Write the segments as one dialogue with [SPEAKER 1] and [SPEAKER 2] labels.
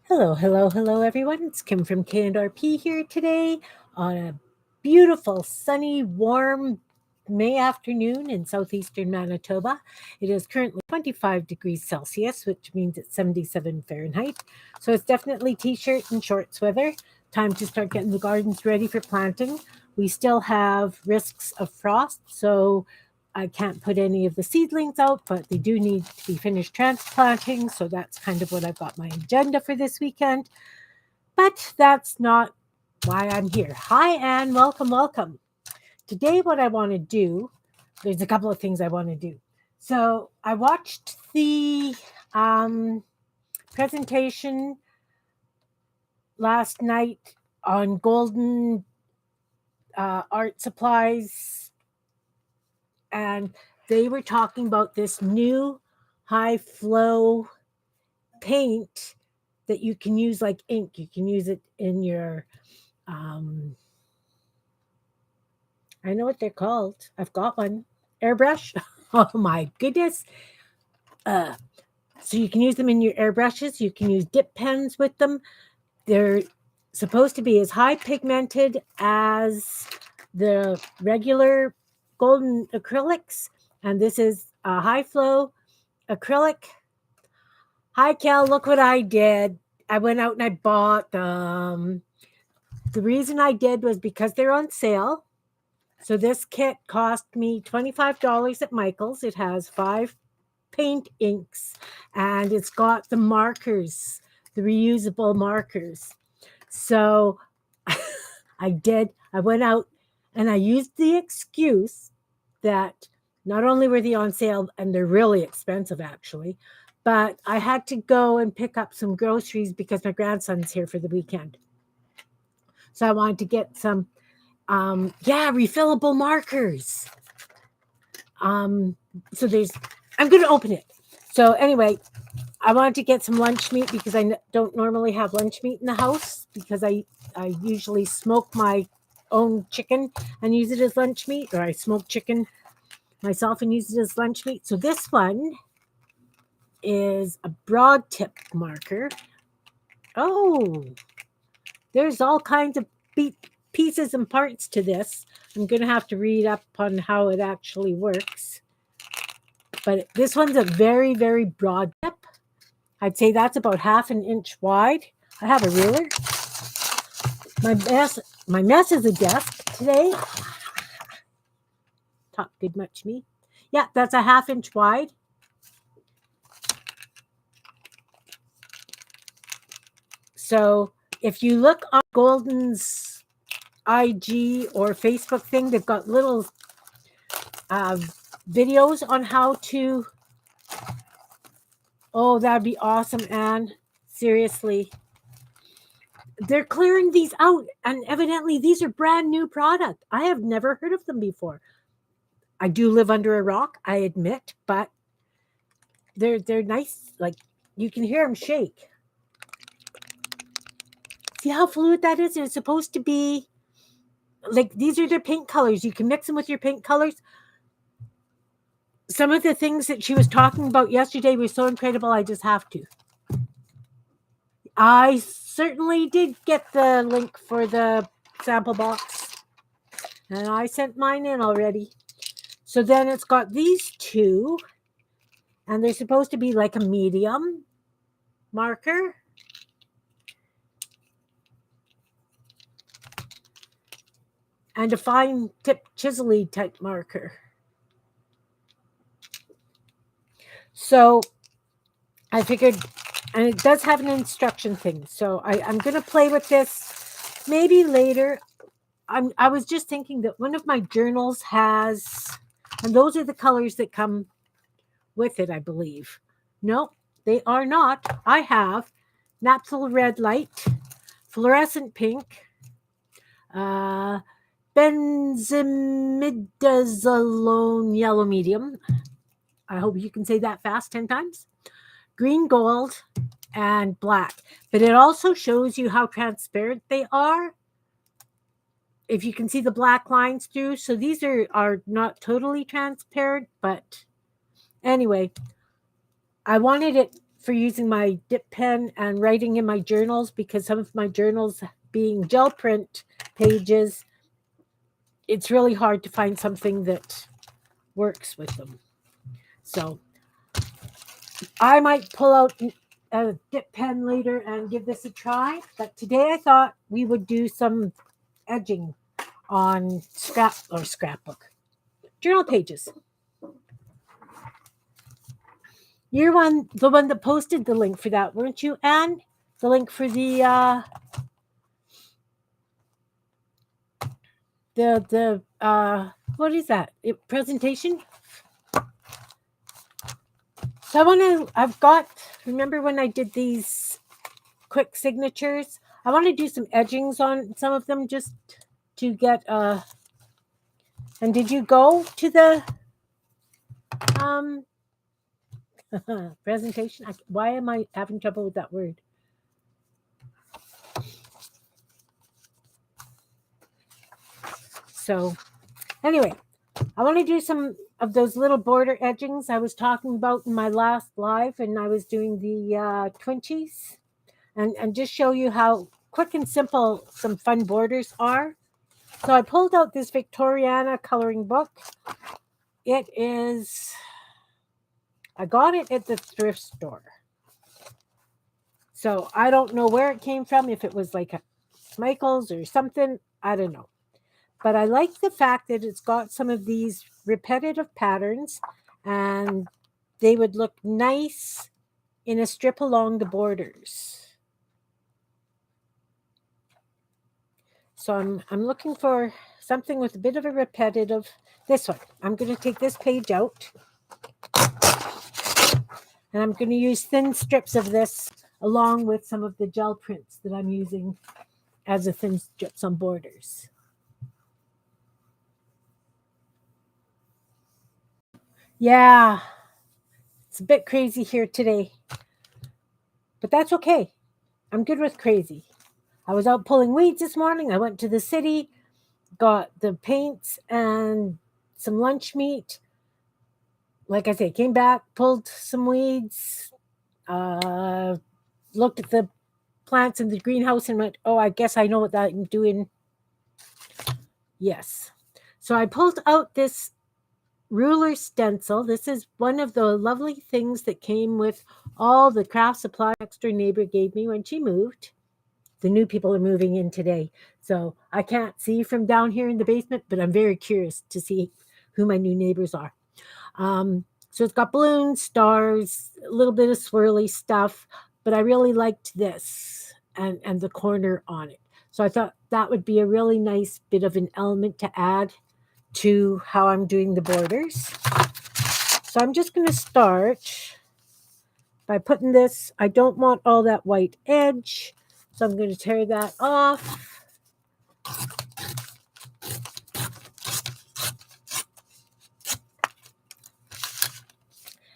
[SPEAKER 1] Hello, hello, hello, everyone. It's Kim from K&RP here today on a beautiful, sunny, warm May afternoon in southeastern Manitoba. It is currently 25 degrees Celsius, which means it's 77 Fahrenheit. So it's definitely t shirt and shorts weather. Time to start getting the gardens ready for planting. We still have risks of frost, so I can't put any of the seedlings out, but they do need to be finished transplanting. So that's kind of what I've got my agenda for this weekend. But that's not why I'm here. Hi, Anne. Welcome, welcome. Today, what I want to do, there's a couple of things I want to do. So I watched the presentation last night on golden art supplies, and they were talking about this new high flow paint that you can use like ink. You can use it in your, I know what they're called. I've got one. Airbrush. Oh my goodness. Uh, so you can use them in your airbrushes. You can use dip pens with them. They're supposed to be as high pigmented as the regular golden acrylics. And this is a high flow acrylic. Hi, Cal. Look what I did. I went out and I bought them. The reason I did was because they're on sale. So this kit cost me $25 at Michael's. It has 5 paint inks and it's got the markers, the reusable markers. So I went out and I used the excuse that not only were they on sale and they're really expensive actually, but I had to go and pick up some groceries because my grandson's here for the weekend. So I wanted to get some, refillable markers. So I'm going to open it. So anyway, I wanted to get some lunch meat because I don't normally have lunch meat in the house because I usually smoke my own chicken and use it as lunch meat, or I smoke chicken myself and use it as lunch meat. So this one is a broad tip marker. Oh, there's all kinds of pieces and parts to this. I'm going to have to read up on how it actually works. But this one's a very, very broad tip. I'd say that's about 1/2 inch wide. I have a ruler. My mess is a desk today. Talk good much me. Yeah, that's a 1/2 inch wide. So if you look on Golden's IG or Facebook thing, they've got little videos on how to. Oh, that'd be awesome, Anne. Seriously. They're clearing these out, and evidently these are brand new product. I have never heard of them before. I do live under a rock, I admit, but they're nice. Like you can hear them shake. See how fluid that is? It's supposed to be like these are their paint colors. You can mix them with your paint colors. Some of the things that she was talking about yesterday were so incredible. I just have to. I certainly did get the link for the sample box, and I sent mine in already. So then it's got these two, and they're supposed to be like a medium marker. And a fine tip chisel-y type marker. So I figured, and it does have an instruction thing. So I'm going to play with this maybe later. I was just thinking that one of my journals has, and those are the colors that come with it, I believe. No, they are not. I have naphtha red light, fluorescent pink, benzimidazolone yellow medium. I hope you can say that fast 10 times. Green gold and black. But it also shows you how transparent they are. If you can see the black lines through. So these are not totally transparent, but anyway, I wanted it for using my dip pen and writing in my journals, because some of my journals being gel print pages, it's really hard to find something that works with them. So I might pull out a dip pen later and give this a try. But today I thought we would do some edging on scrapbook journal pages. You're the one that posted the link for that, weren't you, Anne? The link for the what is that? Presentation? So remember when I did these quick signatures? I want to do some edgings on some of them just to get and did you go to the presentation? Why am I having trouble with that word? So anyway, I want to do some of those little border edgings I was talking about in my last live, and I was doing the twinchies, and just show you how quick and simple some fun borders are. So I pulled out this Victoriana coloring book. I got it at the thrift store. So I don't know where it came from, if it was like a Michael's or something, I don't know. But I like the fact that it's got some of these repetitive patterns, and they would look nice in a strip along the borders. So I'm looking for something with a bit of a repetitive. This one. I'm going to take this page out, and I'm going to use thin strips of this along with some of the gel prints that I'm using as a thin strips on borders. Yeah, it's a bit crazy here today, but that's okay. I'm good with crazy. I was out pulling weeds this morning. I went to the city, got the paints and some lunch meat. Like I say, came back, pulled some weeds, looked at the plants in the greenhouse and went, oh, I guess I know what I'm doing. Yes. So I pulled out this ruler stencil. This is one of the lovely things that came with all the craft supply next door neighbor gave me when she moved. The new people are moving in today, so I can't see from down here in the basement, but I'm very curious to see who my new neighbors are. So it's got balloons, stars, a little bit of swirly stuff, but I really liked this and the corner on it. So I thought that would be a really nice bit of an element to add to how I'm doing the borders. So I'm just going to start by putting this. I don't want all that white edge, so I'm going to tear that off.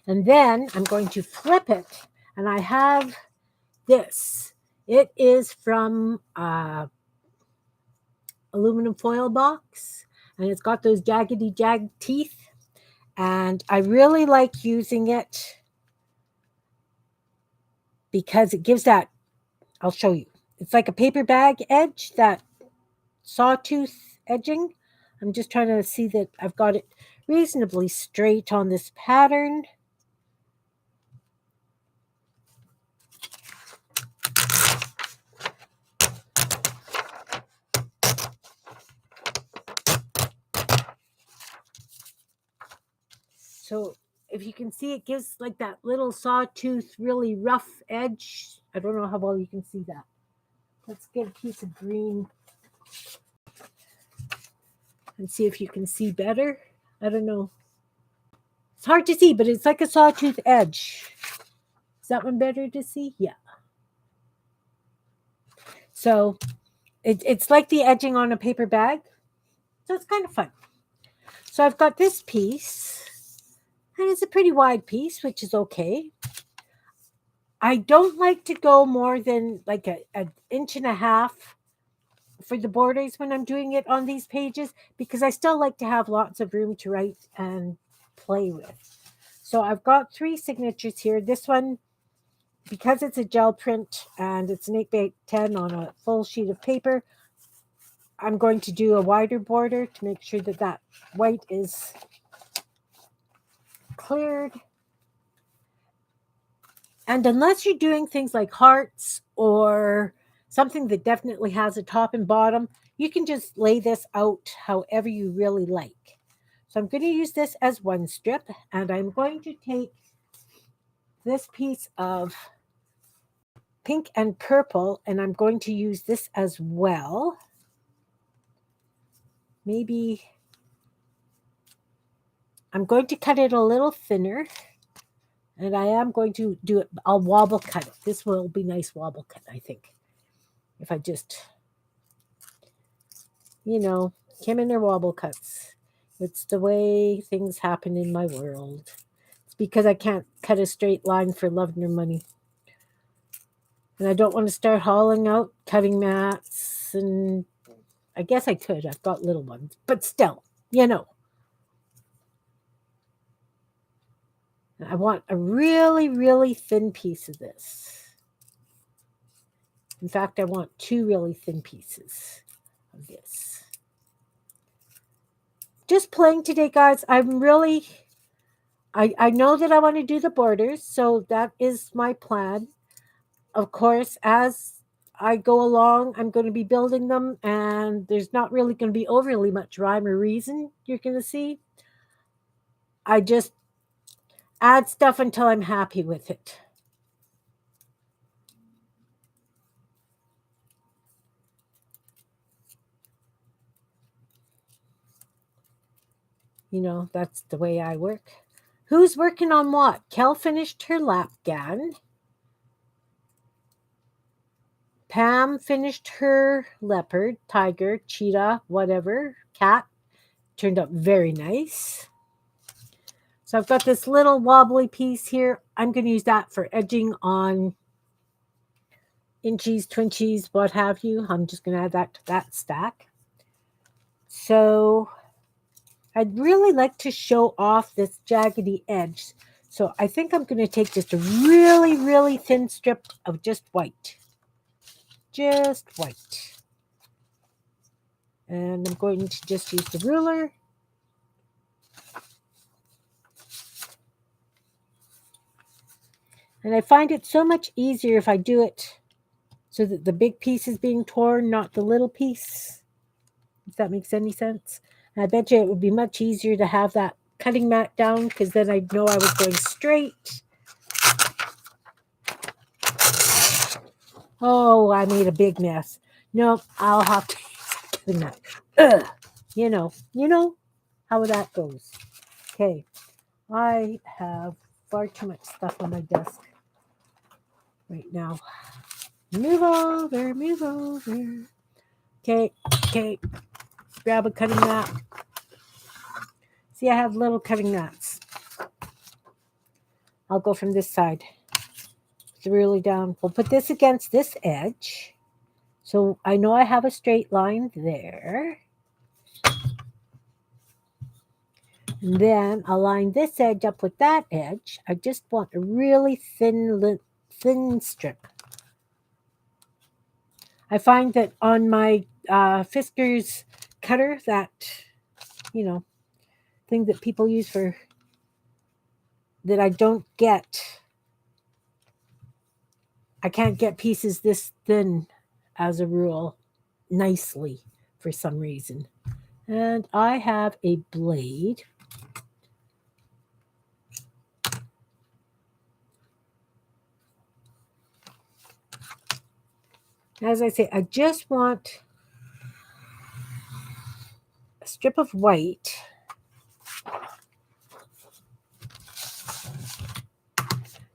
[SPEAKER 1] And then I'm going to flip it, and I have this. It is from aluminum foil box, and it's got those jaggedy teeth, and I really like using it because it gives that, I'll show you. It's like a paper bag edge, that sawtooth edging. I'm just trying to see that I've got it reasonably straight on this pattern. So if you can see, it gives like that little sawtooth, really rough edge. I don't know how well you can see that. Let's get a piece of green and see if you can see better. I don't know. It's hard to see, but it's like a sawtooth edge. Is that one better to see? Yeah. So it's like the edging on a paper bag. So it's kind of fun. So I've got this piece, and it's a pretty wide piece, which is okay. I don't like to go more than like an inch and a half for the borders when I'm doing it on these pages, because I still like to have lots of room to write and play with. So I've got 3 signatures here. This one because it's a gel print and it's an 8x10 on a full sheet of paper, I'm going to do a wider border to make sure that that white is cleared. And unless you're doing things like hearts or something that definitely has a top and bottom, you can just lay this out however you really like. So I'm going to use this as one strip, and I'm going to take this piece of pink and purple, and I'm going to use this as well. Maybe I'm going to cut it a little thinner, and I am going to do it. I'll wobble cut it. This will be nice wobble cut, I think. If I just, Kim and her wobble cuts. It's the way things happen in my world. It's because I can't cut a straight line for love nor money. And I don't want to start hauling out cutting mats, and I guess I could. I've got little ones, but still, I want a really, really thin piece of this. In fact, I want 2 really thin pieces of this. Just playing today, guys. I know that I want to do the borders, so that is my plan. Of course, as I go along, I'm going to be building them, and there's not really going to be overly much rhyme or reason you're going to see. I just add stuff until I'm happy with it. That's the way I work. Who's working on what? Kel finished her lap gown. Pam finished her leopard, tiger, cheetah, whatever, cat. Turned out very nice. So I've got this little wobbly piece here. I'm going to use that for edging on inchies, twinchies, what have you. I'm just going to add that to that stack. So I'd really like to show off this jaggedy edge. So I think I'm going to take just a really, really thin strip of just white. Just white. And I'm going to just use the ruler. And I find it so much easier if I do it so that the big piece is being torn, not the little piece. If that makes any sense. And I bet you it would be much easier to have that cutting mat down, because then I'd know I was going straight. Oh, I made a big mess. No, I'll have to use a cutting mat. Ugh. You know how that goes. Okay, I have far too much stuff on my desk right now. Move over. Okay. Grab a cutting mat. See, I have little cutting mats. I'll go from this side. Really down. We'll put this against this edge. So I know I have a straight line there. And then I'll line this edge up with that edge. I just want a really thin strip. I find that on my Fisker's cutter, that, thing that people use for, that I don't get, I can't get pieces this thin as a rule nicely for some reason. And I have a blade. As I say, I just want a strip of white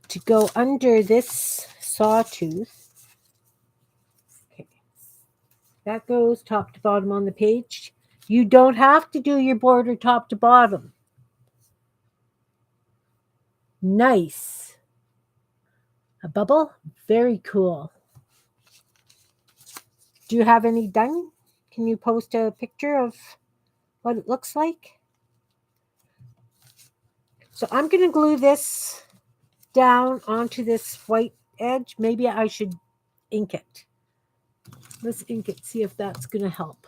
[SPEAKER 1] to go under this sawtooth. Okay. That goes top to bottom on the page. You don't have to do your border top to bottom. Nice. A bubble? Very cool. Do you have any done? Can you post a picture of what it looks like? So I'm going to glue this down onto this white edge. Maybe I should ink it. Let's ink it, see if that's going to help.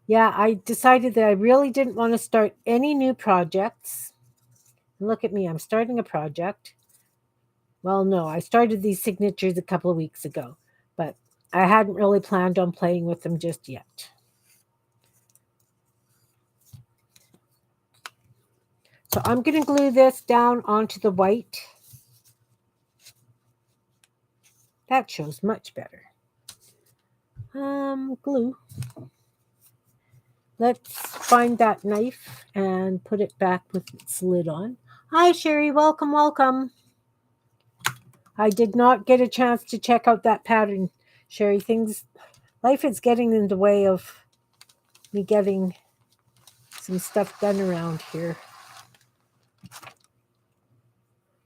[SPEAKER 1] Yeah, I decided that I really didn't want to start any new projects. Look at me, I'm starting a project. Well, no, I started these signatures a couple of weeks ago, but I hadn't really planned on playing with them just yet. So I'm going to glue this down onto the white. That shows much better. Glue. Let's find that knife and put it back with its lid on. Hi, Sherry. Welcome, welcome. I did not get a chance to check out that pattern, Sherry. Life is getting in the way of me getting some stuff done around here.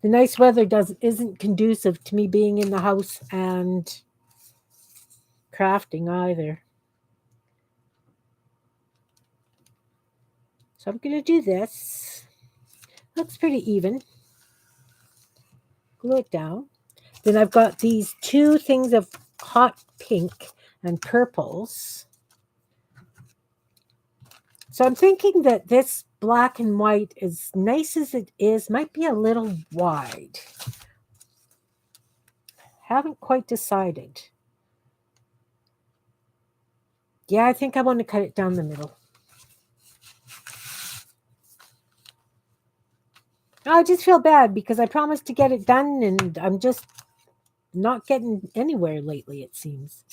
[SPEAKER 1] The nice weather isn't conducive to me being in the house and crafting either. So I'm going to do this. Looks pretty even. Glue it down. Then I've got these two things of hot pink and purples. So I'm thinking that this black and white, as nice as it is, might be a little wide. Haven't quite decided. Yeah, I think I want to cut it down the middle. I just feel bad because I promised to get it done and I'm just not getting anywhere lately, it seems.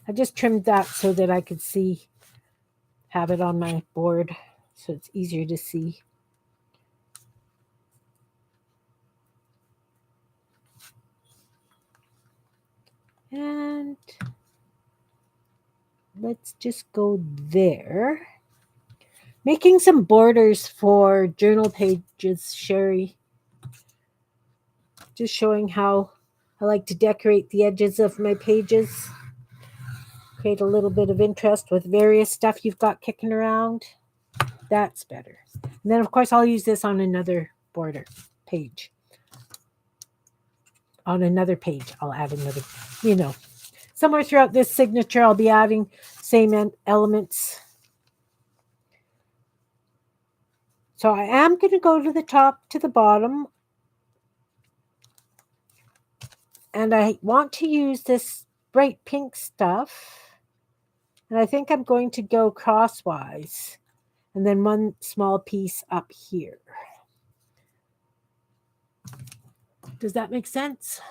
[SPEAKER 1] I just trimmed that so that I could have it on my board so it's easier to see. And let's just go there. Making some borders for journal pages, Sherry. Just showing how I like to decorate the edges of my pages. Create a little bit of interest with various stuff you've got kicking around. That's better. And then, of course, I'll use this on another border page. On another page, I'll add another, somewhere throughout this signature, I'll be adding same elements. So I am going to go to the top to the bottom. And I want to use this bright pink stuff. And I think I'm going to go crosswise. And then one small piece up here. Does that make sense?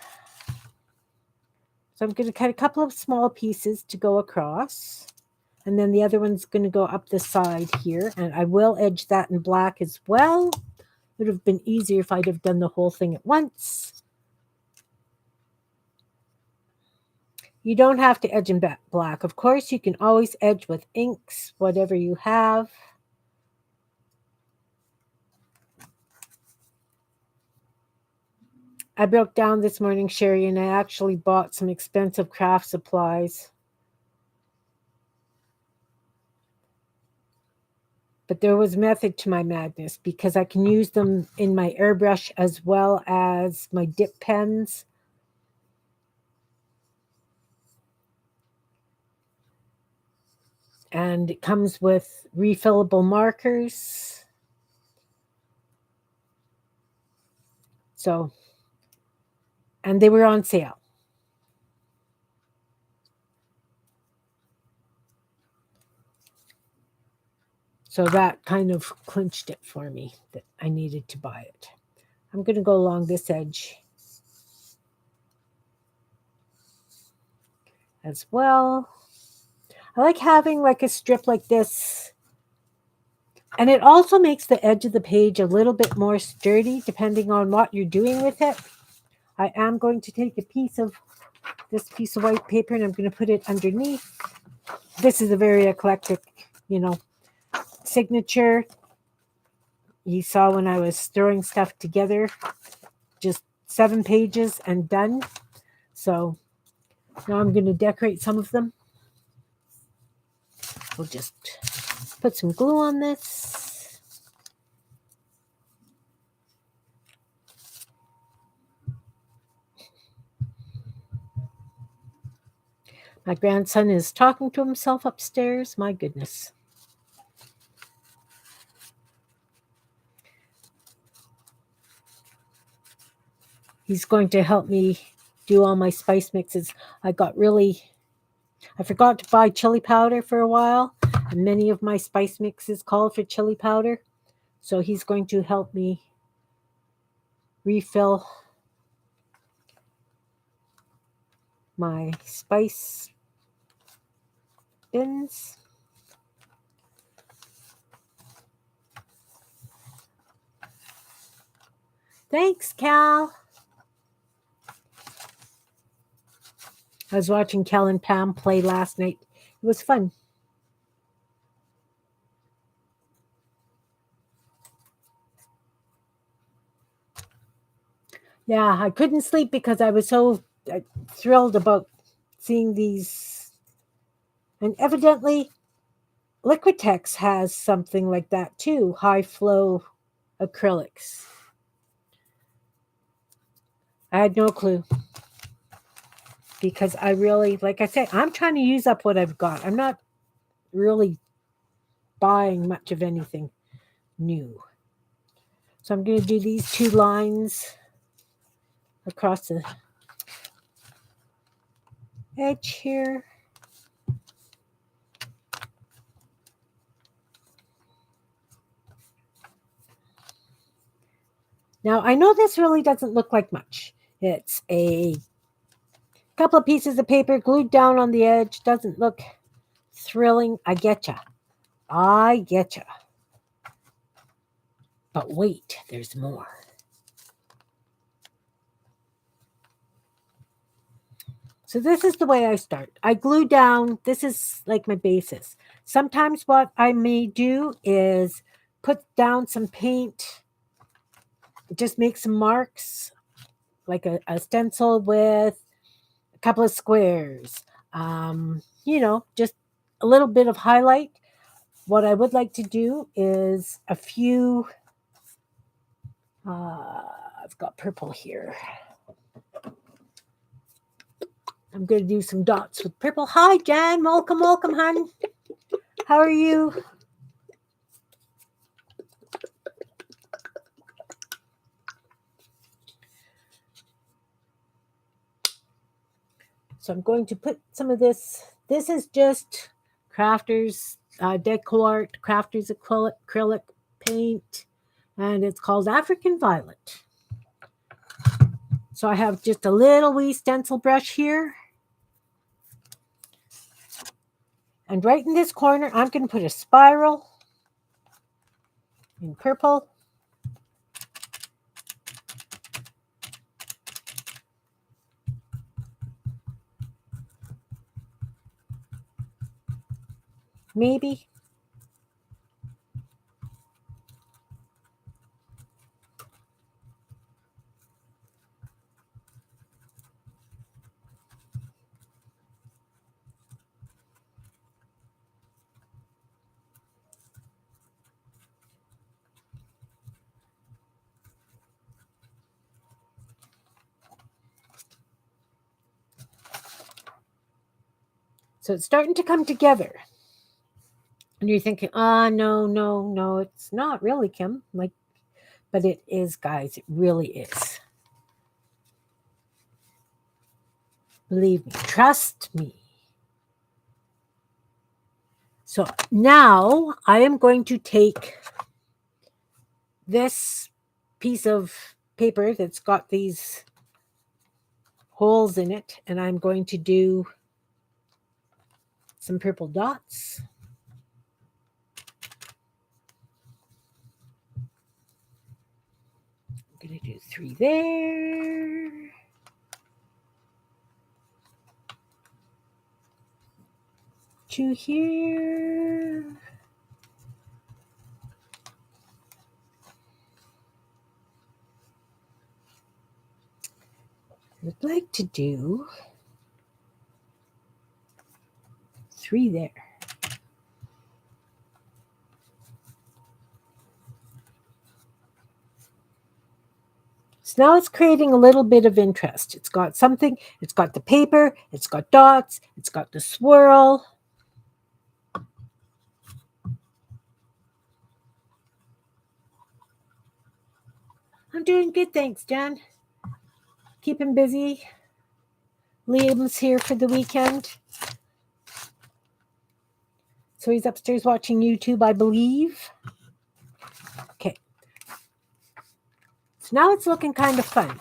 [SPEAKER 1] So I'm going to cut a couple of small pieces to go across. And then the other one's going to go up the side here. And I will edge that in black as well. It would have been easier if I'd have done the whole thing at once. You don't have to edge in black. Of course, you can always edge with inks, whatever you have. I broke down this morning, Sherry, and I actually bought some expensive craft supplies. But there was method to my madness because I can use them in my airbrush as well as my dip pens. And it comes with refillable markers. So, and they were on sale. So that kind of clinched it for me that I needed to buy it. I'm going to go along this edge as well. I like having like a strip like this. And it also makes the edge of the page a little bit more sturdy depending on what you're doing with it. I am going to take a piece of this piece of white paper and I'm going to put it underneath. This is a very eclectic, signature. You saw when I was throwing stuff together, just 7 pages and done. So now I'm going to decorate some of them. we'll just put some glue on this. My grandson is talking to himself upstairs. My goodness. He's going to help me do all my spice mixes. I forgot to buy chili powder for a while, and many of my spice mixes call for chili powder. So he's going to help me refill my spice bins. Thanks, Cal. I was watching Cal and Pam play last night. It was fun. Yeah, I couldn't sleep because I was so thrilled about seeing these. And evidently, Liquitex has something like that too, high flow acrylics. I had no clue because I really, like I said, I'm trying to use up what I've got. I'm not really buying much of anything new. So I'm going to do these 2 lines across the edge here. Now, I know this really doesn't look like much. It's a couple of pieces of paper glued down on the edge. Doesn't look thrilling. I getcha. But wait, there's more. So this is the way I start. I glue down. This is like my basis. Sometimes what I may do is put down some paint. Just make some marks, like a stencil with a couple of squares. Just a little bit of highlight. What I would like to do is a few. I've got purple here. I'm going to do some dots with purple. Hi, Jan. Welcome, hon. How are you? So I'm going to put some of this. This is just Crafters Decor Crafters acrylic paint, and it's called African Violet. So I have just a little wee stencil brush here. And right in this corner, I'm going to put a spiral in purple. Maybe. So it's starting to come together. And you're thinking, no, it's not really, Kim. But it is, guys. It really is. Believe me. Trust me. So now I am going to take this piece of paper that's got these holes in it, and I'm going to do some purple dots. I'm going to do 3 there. 2 here. I'd like to do 3 there. So now it's creating a little bit of interest. It's got something, it's got the paper, it's got dots, it's got the swirl. I'm doing good, thanks, Jen. Keeping busy. Liam's here for the weekend. So he's upstairs watching YouTube, I believe. Okay. So now it's looking kind of fun.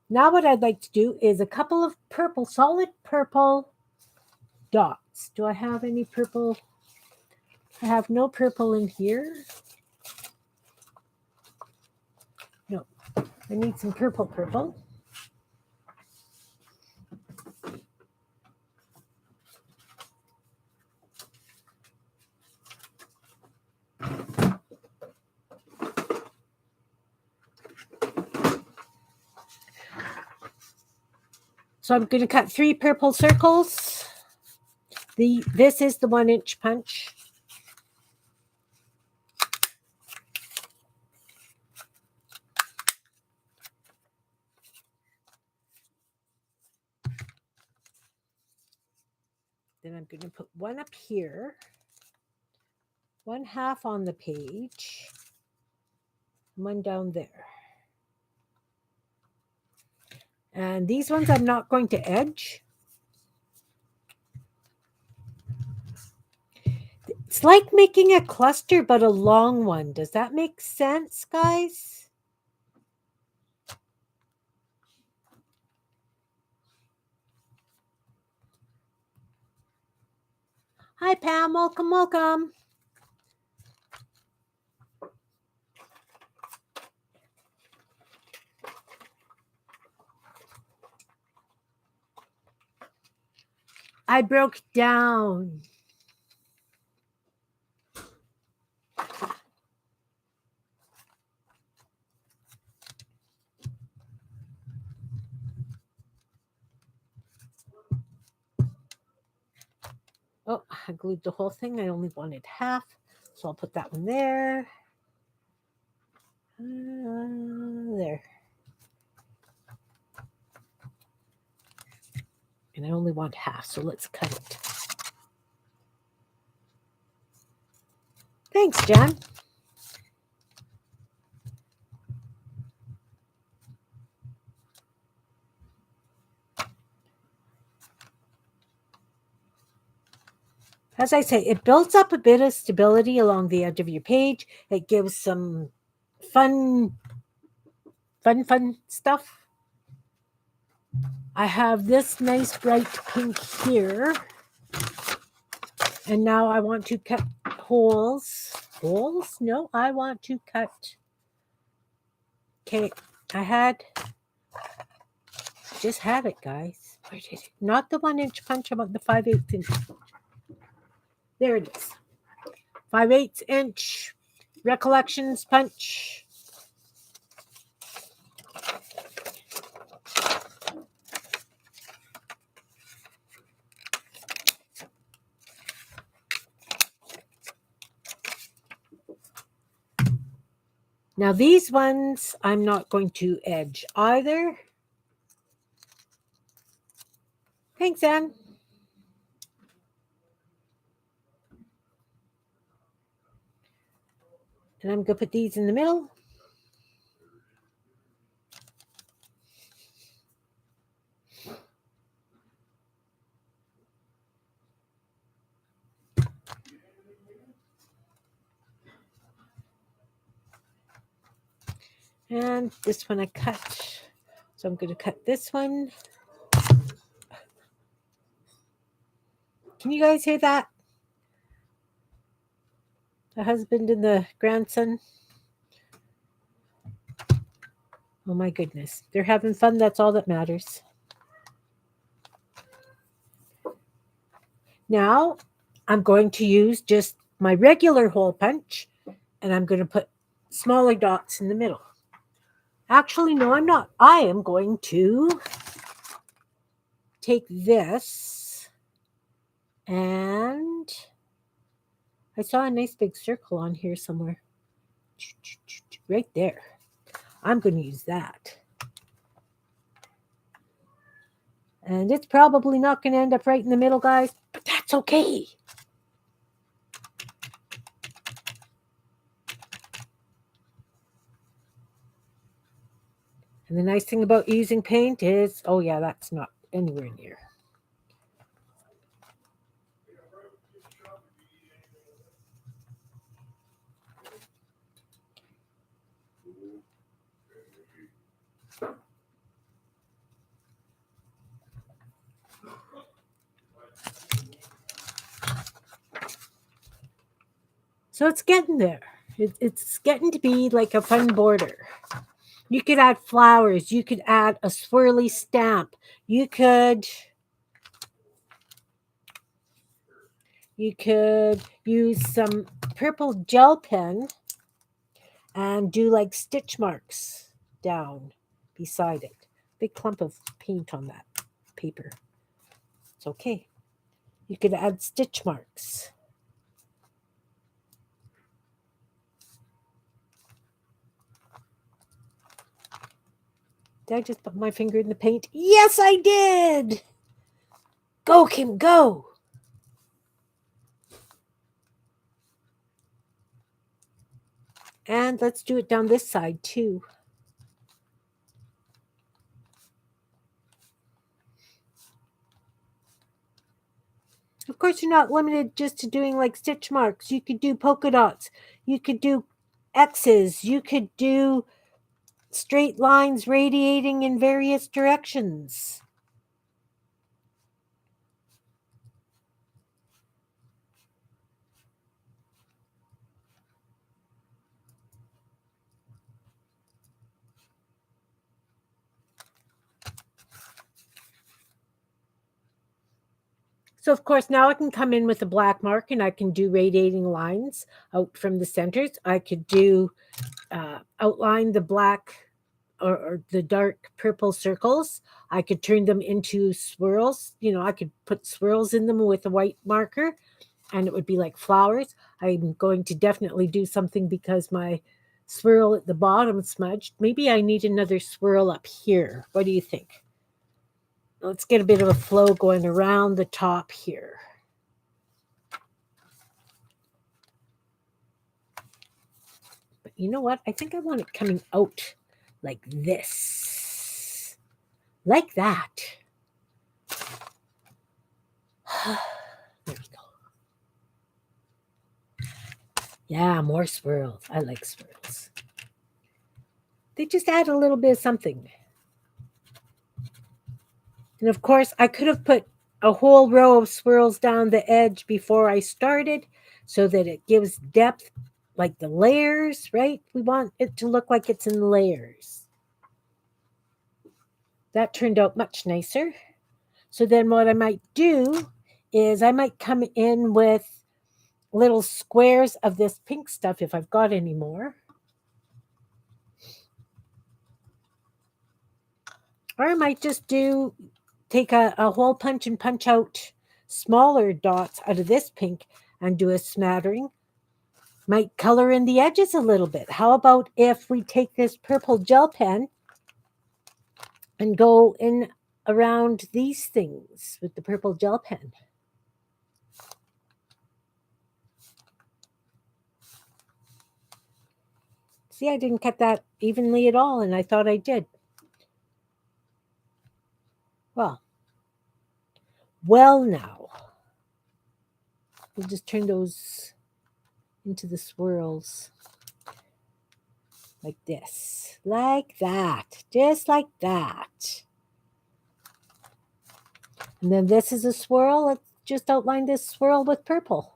[SPEAKER 1] Now what I'd like to do is a couple of purple, solid purple dots. Do I have any purple? I have no purple in here. No, I need some purple. So I'm going to cut 3 purple circles. This is the 1-inch punch. Then I'm going to put one up here, 1/2 on the page, one down there. And these ones I'm not going to edge. It's like making a cluster, but a long one. Does that make sense, guys? Hi, Pam. Welcome. I broke down. Oh, I glued the whole thing. I only wanted half, so I'll put that one there. There. And I only want half, so let's cut it. Thanks, Jan. As I say, it builds up a bit of stability along the edge of your page. It gives some fun stuff. I have this nice bright pink here. And now I want to cut holes. Holes? No, I want to cut. Okay, just had it, guys. Where did it? Not the 1-inch punch, I want the 5/8 inch. There it is. 5/8 inch Recollections punch. Now these ones I'm not going to edge either. Thanks, Anne. And I'm going to put these in the middle. And this one I cut. So I'm going to cut this one. Can you guys hear that? The husband and the grandson. Oh my goodness. They're having fun. That's all that matters. Now I'm going to use just my regular hole punch, and I'm going to put smaller dots in the middle. Actually, no, I'm not. I am going to take this, and I saw a nice big circle on here somewhere. Right there. I'm going to use that. And it's probably not going to end up right in the middle, guys, but that's okay. And the nice thing about using paint is, oh yeah, that's not anywhere near. So it's getting there. It's getting to be like a fun border. You could add flowers. You could add a swirly stamp. You could use some purple gel pen and do like stitch marks down beside it. Big clump of paint on that paper. It's okay. You could add stitch marks. Did I just put my finger in the paint? Yes, I did! Go, Kim, go! And let's do it down this side too. Of course, you're not limited just to doing like stitch marks. You could do polka dots. You could do X's. You could do straight lines radiating in various directions. So, of course, now I can come in with a black mark and I can do radiating lines out from the centers. I could do outline the black or the dark purple circles. I could turn them into swirls. You know, I could put swirls in them with a white marker and it would be like flowers. I'm going to definitely do something because my swirl at the bottom smudged. Maybe I need another swirl up here. What do you think? Let's get a bit of a flow going around the top here. But you know what? I think I want it coming out like this. Like that. There we go. Yeah, more swirls. I like swirls. They just add a little bit of something. And of course, I could have put a whole row of swirls down the edge before I started so that it gives depth, like the layers, right? We want it to look like it's in layers. That turned out much nicer. So then what I might do is I might come in with little squares of this pink stuff if I've got any more. Or I might just take a hole punch and punch out smaller dots out of this pink and do a smattering. Might color in the edges a little bit. How about if we take this purple gel pen and go in around these things with the purple gel pen? See, I didn't cut that evenly at all, and I thought I did. Well now. We'll just turn those into the swirls. Like this. Like that. Just like that. And then this is a swirl. Let's just outline this swirl with purple.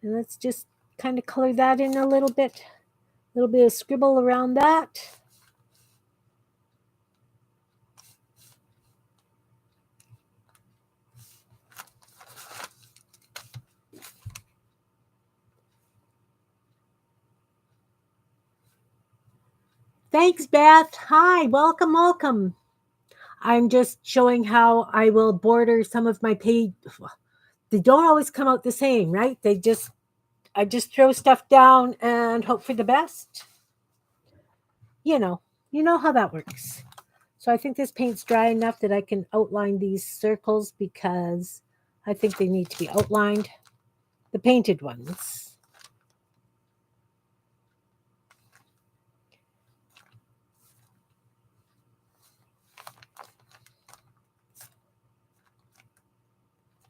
[SPEAKER 1] And let's just kind of color that in a little bit of scribble around that. Thanks, Beth. Hi, welcome. I'm just showing how I will border some of my page. They don't always come out the same, right? I just throw stuff down and hope for the best. You know how that works. So I think this paint's dry enough that I can outline these circles because I think they need to be outlined, the painted ones.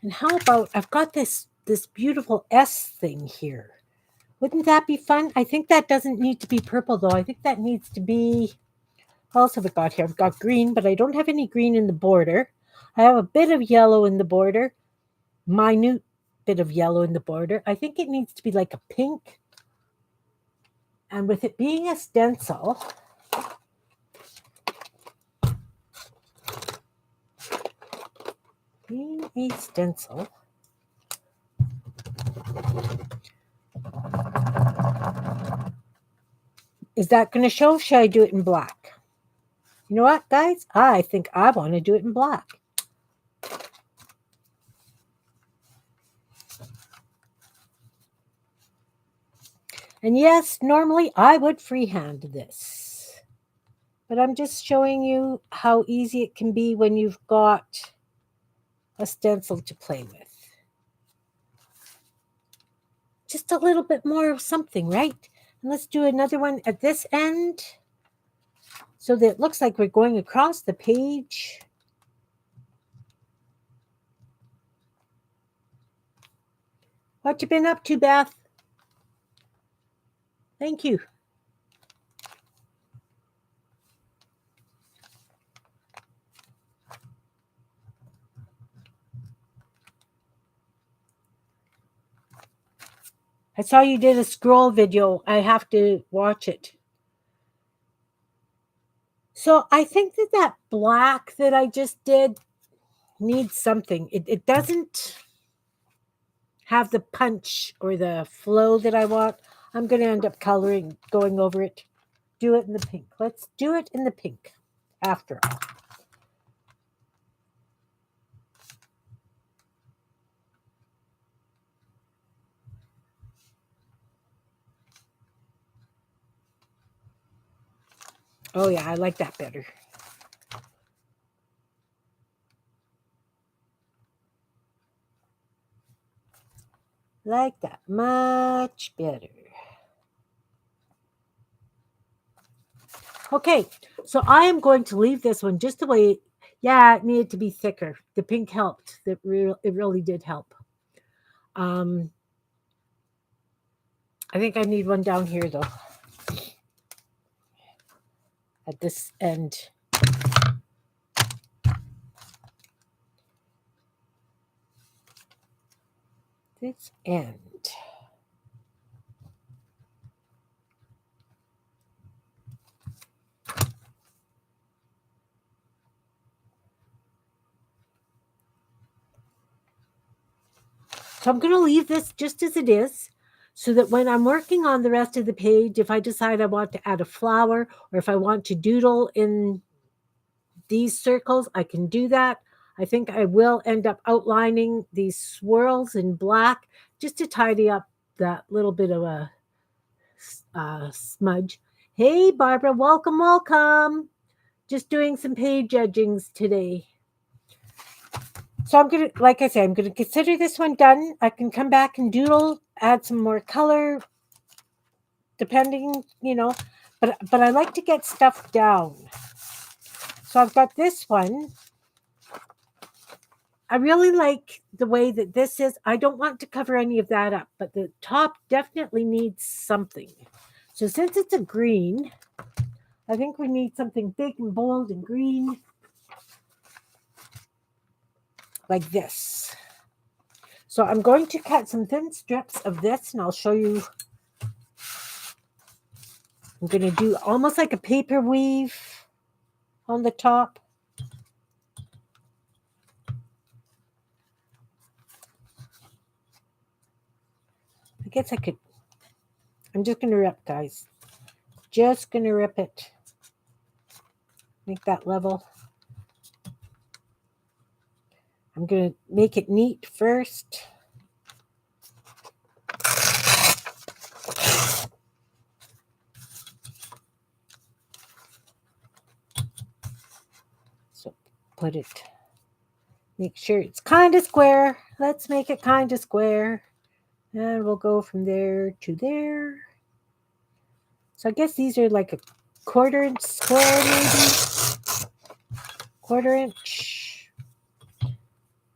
[SPEAKER 1] And how about, I've got this beautiful S thing here. Wouldn't that be fun? I think that doesn't need to be purple though. I think that needs to be, what else have I got here? I've got green, but I don't have any green in the border. I have a bit of yellow in the border, minute bit of yellow in the border. I think it needs to be like a pink. And with it being a stencil, is that going to show? Should I do it in black? You know what, guys? I think I want to do it in black. And yes, normally I would freehand this. But I'm just showing you how easy it can be when you've got a stencil to play with. Just a little bit more of something, right? And let's do another one at this end so that it looks like we're going across the page. What you been up to, Beth? Thank you. I saw you did a scroll video. I have to watch it. So I think that black that I just did needs something. It doesn't have the punch or the flow that I want. I'm going to end up going over it. Do it in the pink. Let's do it in the pink after all. Oh yeah, I like that better. Like that much better. Okay, so I am going to leave this one just the way. Yeah, it needed to be thicker. The pink helped. It really did help. I think I need one down here though. At this end. This end. So I'm going to leave this just as it is so that when I'm working on the rest of the page, if I decide I want to add a flower or if I want to doodle in these circles, I can do that. I think I will end up outlining these swirls in black just to tidy up that little bit of a smudge. Hey, Barbara, welcome. Just doing some page edgings today. So I'm going to, like I say, I'm going to consider this one done. I can come back and doodle, add some more color, depending, but I like to get stuff down. So I've got this one. I really like the way that this is. I don't want to cover any of that up, but the top definitely needs something. So since it's a green, I think we need something big and bold and green. Like this. So I'm going to cut some thin strips of this and I'll show you. I'm going to do almost like a paper weave on the top. I guess I could. I'm just going to rip, guys. Just going to rip it. Make that level. I'm going to make it neat first. So put it, make sure it's kind of square. Let's make it kind of square. And we'll go from there to there. So I guess these are like a 1/4 inch square, maybe. 1/4 inch.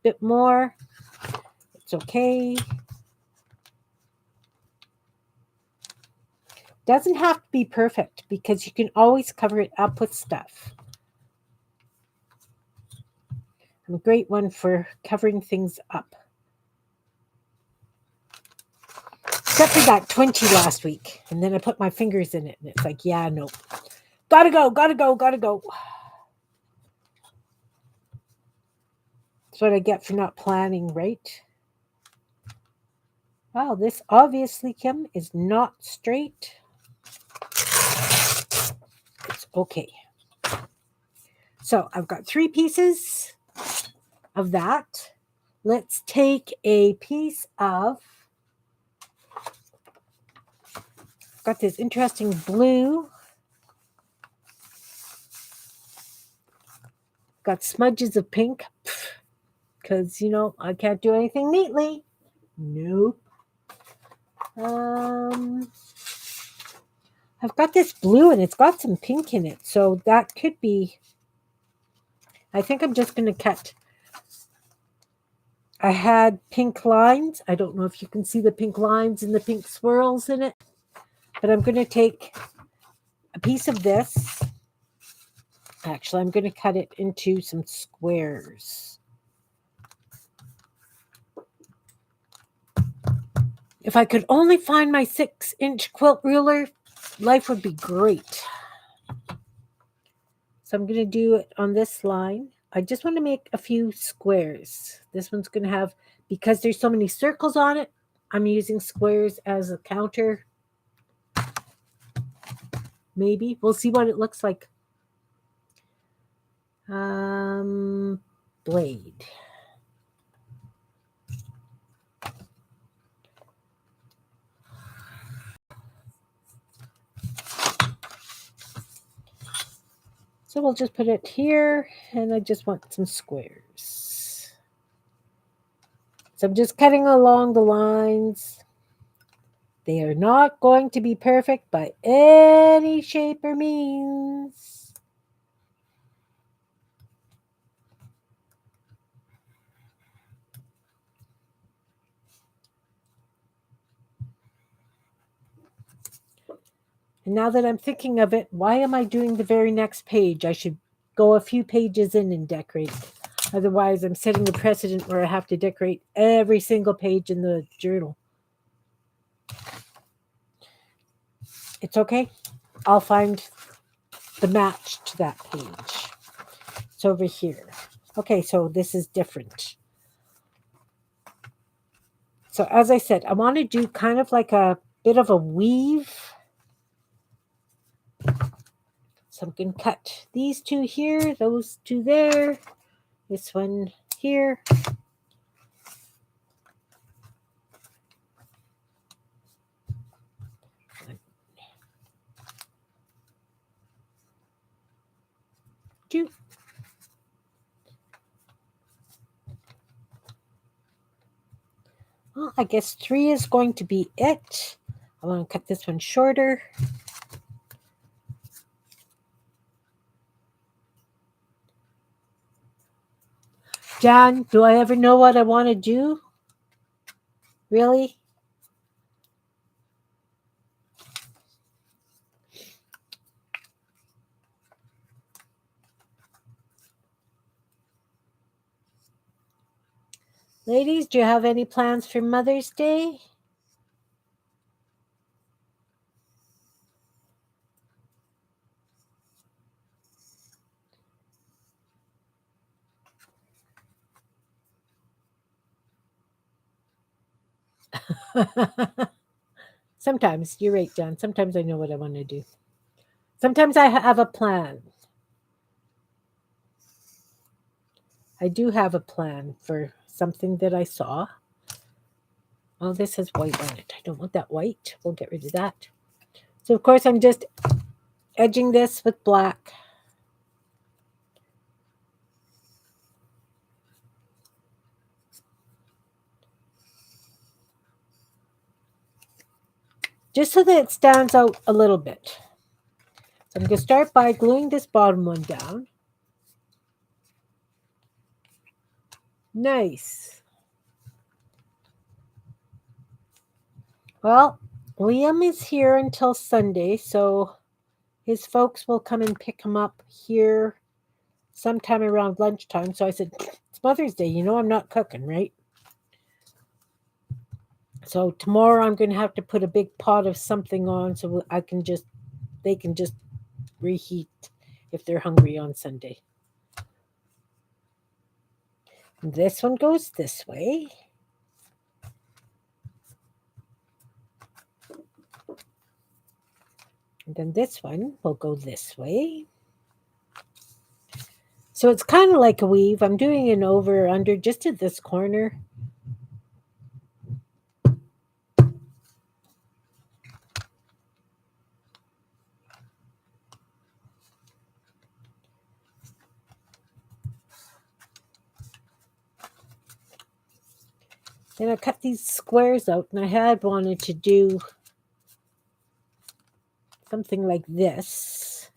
[SPEAKER 1] Bit more. It's okay. Doesn't have to be perfect because you can always cover it up with stuff. I'm a great one for covering things up. Except for that 20 last week. And then I put my fingers in it and it's like, yeah, no. Gotta go. That's what I get for not planning, right? Wow, this obviously, Kim, is not straight. It's okay. So I've got 3 pieces of that. Let's take a piece of, got this interesting blue. Got smudges of pink. Because, I can't do anything neatly. Nope. I've got this blue and it's got some pink in it. So that could be, I think I'm just going to cut. I had pink lines. I don't know if you can see the pink lines and the pink swirls in it. But I'm going to take a piece of this. Actually, I'm going to cut it into some squares. If I could only find my 6-inch quilt ruler, life would be great. So I'm going to do it on this line. I just want to make a few squares. This one's going to have, because there's so many circles on it, I'm using squares as a counter. Maybe. We'll see what it looks like. Blade. So we'll just put it here, and I just want some squares. So I'm just cutting along the lines. They are not going to be perfect by any shape or means. And now that I'm thinking of it, why am I doing the very next page? I should go a few pages in and decorate. Otherwise, I'm setting a precedent where I have to decorate every single page in the journal. It's okay. I'll find the match to that page. It's over here. Okay, so this is different. So as I said, I want to do kind of like a bit of a weave. So I'm going to cut these 2 here, those 2 there, this one here. Two. Well, I guess 3 is going to be it. I want to cut this one shorter. Jan, do I ever know what I want to do? Really? Ladies, do you have any plans for Mother's Day? Sometimes, you're right, Jan. Sometimes I know what I want to do. Sometimes I have a plan. I do have a plan for something that I saw. Oh, this has white on it. I don't want that white. We'll get rid of that. So, of course, I'm just edging this with black. Just so that it stands out a little bit. So I'm going to start by gluing this bottom one down. Nice. Well, Liam is here until Sunday, so his folks will come and pick him up here sometime around lunchtime. So I said, it's Mother's Day. You know I'm not cooking, right? So tomorrow I'm going to have to put a big pot of something on so they can just reheat if they're hungry on Sunday. This one goes this way. And then this one will go this way. So it's kind of like a weave. I'm doing an over under just at this corner. Then I cut these squares out, and I had wanted to do something like this.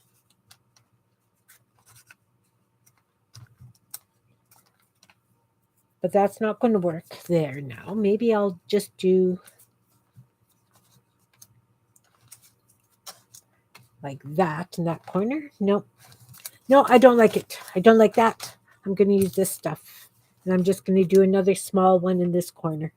[SPEAKER 1] But that's not going to work there now. Maybe I'll just do like that in that corner. Nope. No, I don't like it. I don't like that. I'm going to use this stuff. And I'm just going to do another small one in this corner.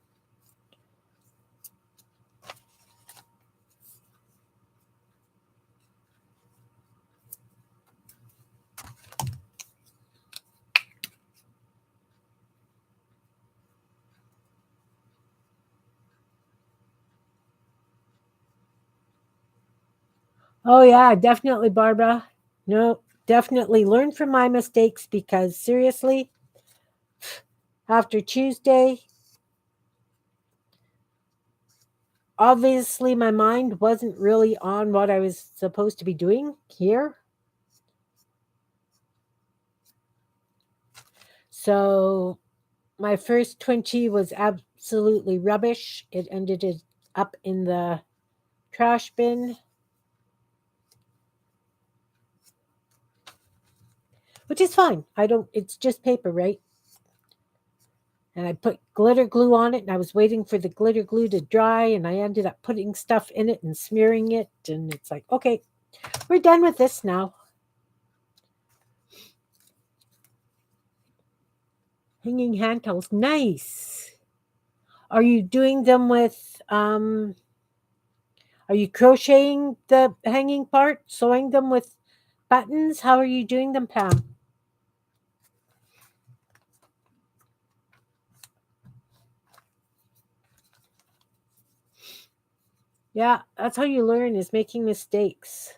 [SPEAKER 1] Oh, yeah, definitely, Barbara. No, definitely learn from my mistakes because seriously, after Tuesday, obviously my mind wasn't really on what I was supposed to be doing here. So my first 20 was absolutely rubbish. It ended up in the trash bin. Which is fine. It's just paper, right? And I put glitter glue on it, and I was waiting for the glitter glue to dry, and I ended up putting stuff in it and smearing it, and it's like, okay, we're done with this now. Hanging hand towels, nice. Are you doing them with, are you crocheting the hanging part, sewing them with buttons? How are you doing them, Pam? Yeah, that's how you learn, is making mistakes.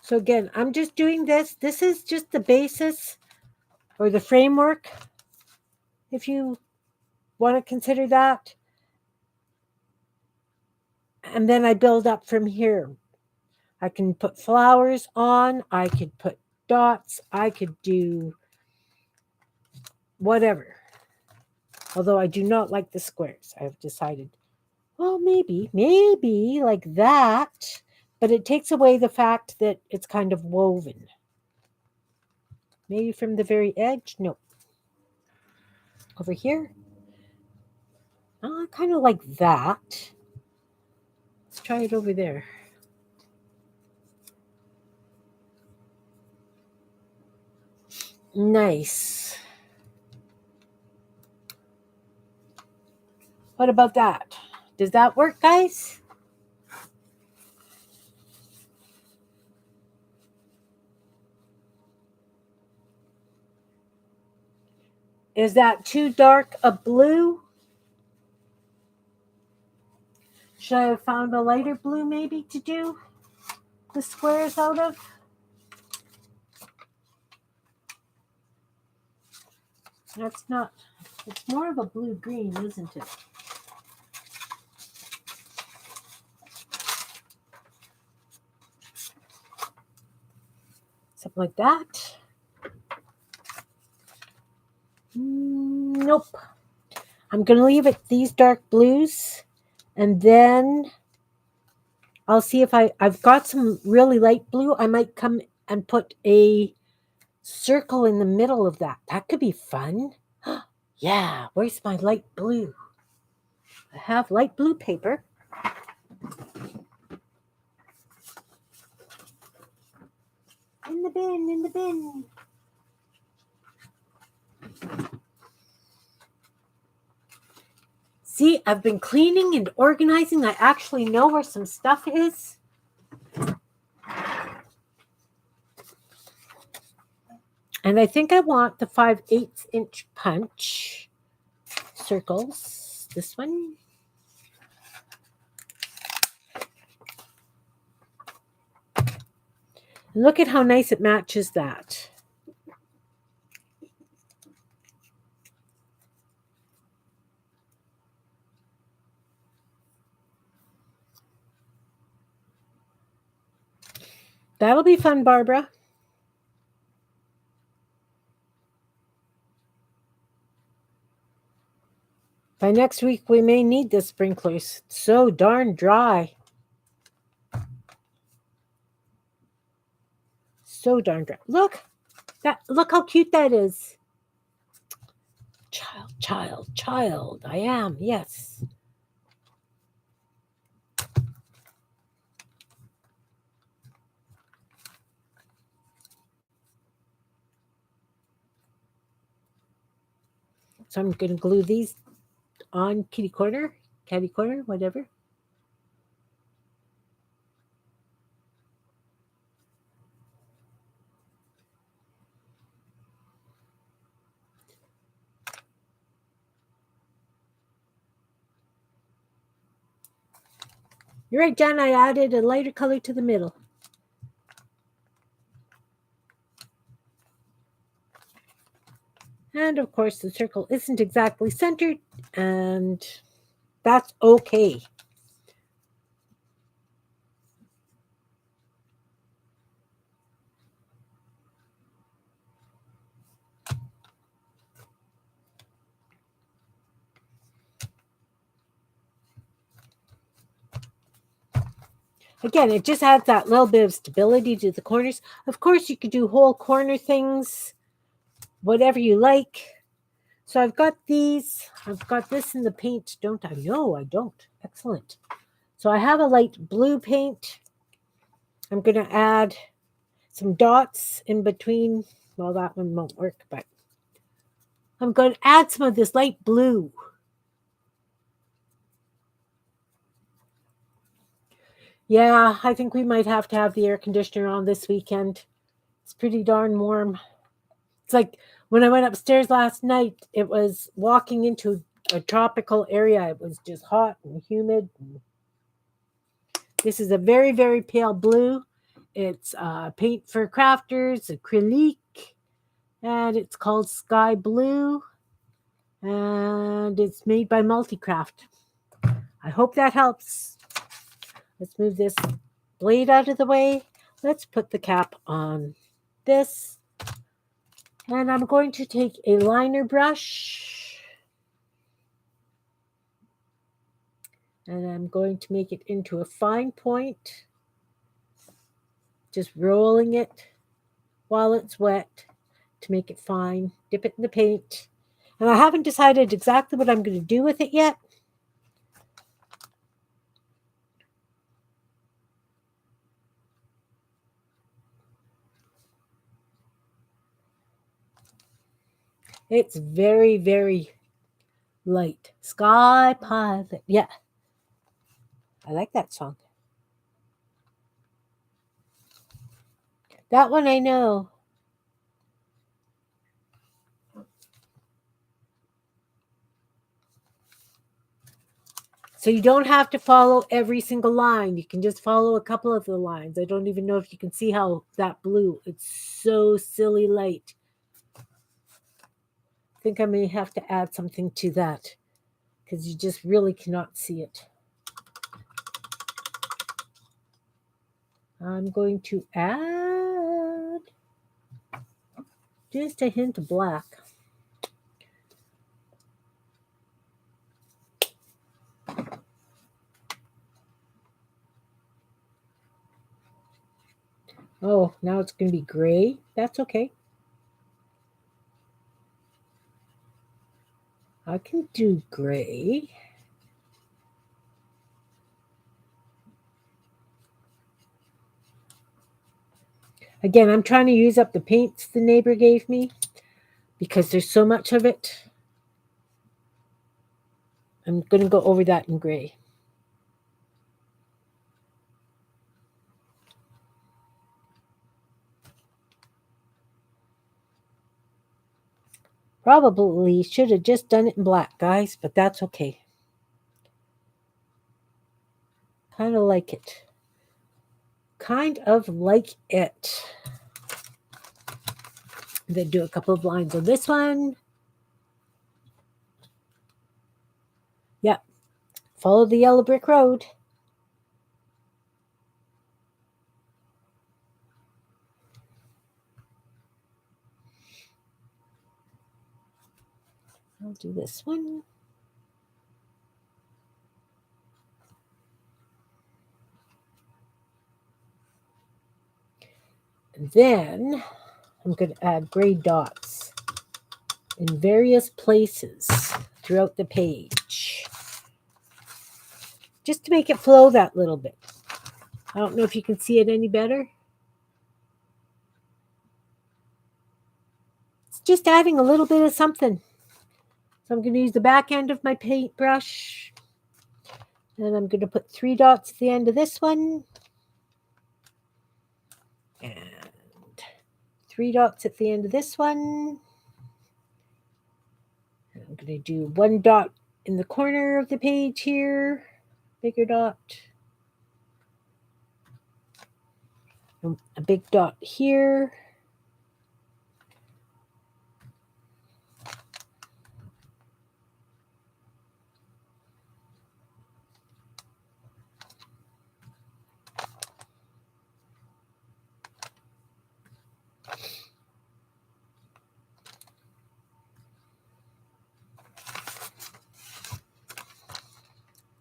[SPEAKER 1] So again, I'm just doing this. This is just the basis or the framework, if you want to consider that. And then I build up from here. I can put flowers on. I could put dots. I could do whatever. Although I do not like the squares. I have decided, well, maybe like that. But it takes away the fact that it's kind of woven. Maybe from the very edge. Nope. Over here. Kind of like that. Let's try it over there. Nice. What about that? Does that work, guys? Is that too dark a blue? Should I have found a lighter blue maybe to do the squares out of? That's not, it's more of a blue-green, isn't it? Something like that. Nope. I'm going to leave it these dark blues, and then I'll see if I've got some really light blue. I might come and put a circle in the middle of that. That could be fun. Yeah, where's my light blue? I have light blue paper. In the bin, in the bin. See, I've been cleaning and organizing. I actually know where some stuff is. And I think I want the 5/8 inch punch circles. This one. Look at how nice it matches that. That'll be fun, Barbara. By next week, we may need the sprinklers. It's so darn dry. So darn dry. Look how cute that is. Child. I am, yes. So I'm going to glue these on catty corner, whatever. You're right, Jen. I added a lighter color to the middle. And of course, the circle isn't exactly centered, and that's okay. Again, it just adds that little bit of stability to the corners. Of course, you could do whole corner things, whatever you like. So I've got these. I've got this in the paint, don't I? No, I don't. Excellent. So I have a light blue paint. I'm going to add some dots in between. Well, that one won't work, but I'm going to add some of this light blue. Yeah, I think we might have to have the air conditioner on this weekend. It's pretty darn warm. It's like when I went upstairs last night, it was walking into a tropical area. It was just hot and humid. This is a very, very pale blue. It's paint for crafters, acrylic, and it's called Sky Blue, and it's made by Multicraft. I hope that helps. Let's move this blade out of the way. Let's put the cap on this. And I'm going to take a liner brush. And I'm going to make it into a fine point. Just rolling it while it's wet to make it fine. Dip it in the paint. And I haven't decided exactly what I'm going to do with it yet. It's very, very light. Sky Pilot. Yeah. I like that song. That one I know. So you don't have to follow every single line. You can just follow a couple of the lines. I don't even know if you can see how that blue. It's so silly light. I think I may have to add something to that because you just really cannot see it. I'm going to add just a hint of black. Oh, now it's going to be gray. That's okay. I can do gray. Again, I'm trying to use up the paints the neighbor gave me because there's so much of it. I'm going to go over that in gray. Probably should have just done it in black, guys, but that's okay. Kind of like it. Kind of like it. Then do a couple of lines on this one. Yep. Follow the yellow brick road. I'll do this one. And then I'm going to add gray dots in various places throughout the page. Just to make it flow that little bit. I don't know if you can see it any better. It's just adding a little bit of something. So I'm going to use the back end of my paintbrush. And I'm going to put 3 dots at the end of this one. And 3 dots at the end of this one. And I'm going to do 1 dot in the corner of the page here. Bigger dot. And a big dot here.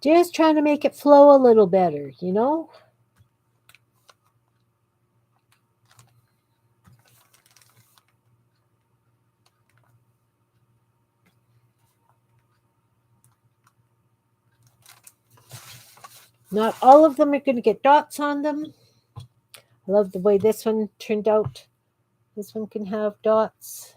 [SPEAKER 1] Just trying to make it flow a little better, you know? Not all of them are going to get dots on them. I love the way this one turned out. This one can have dots.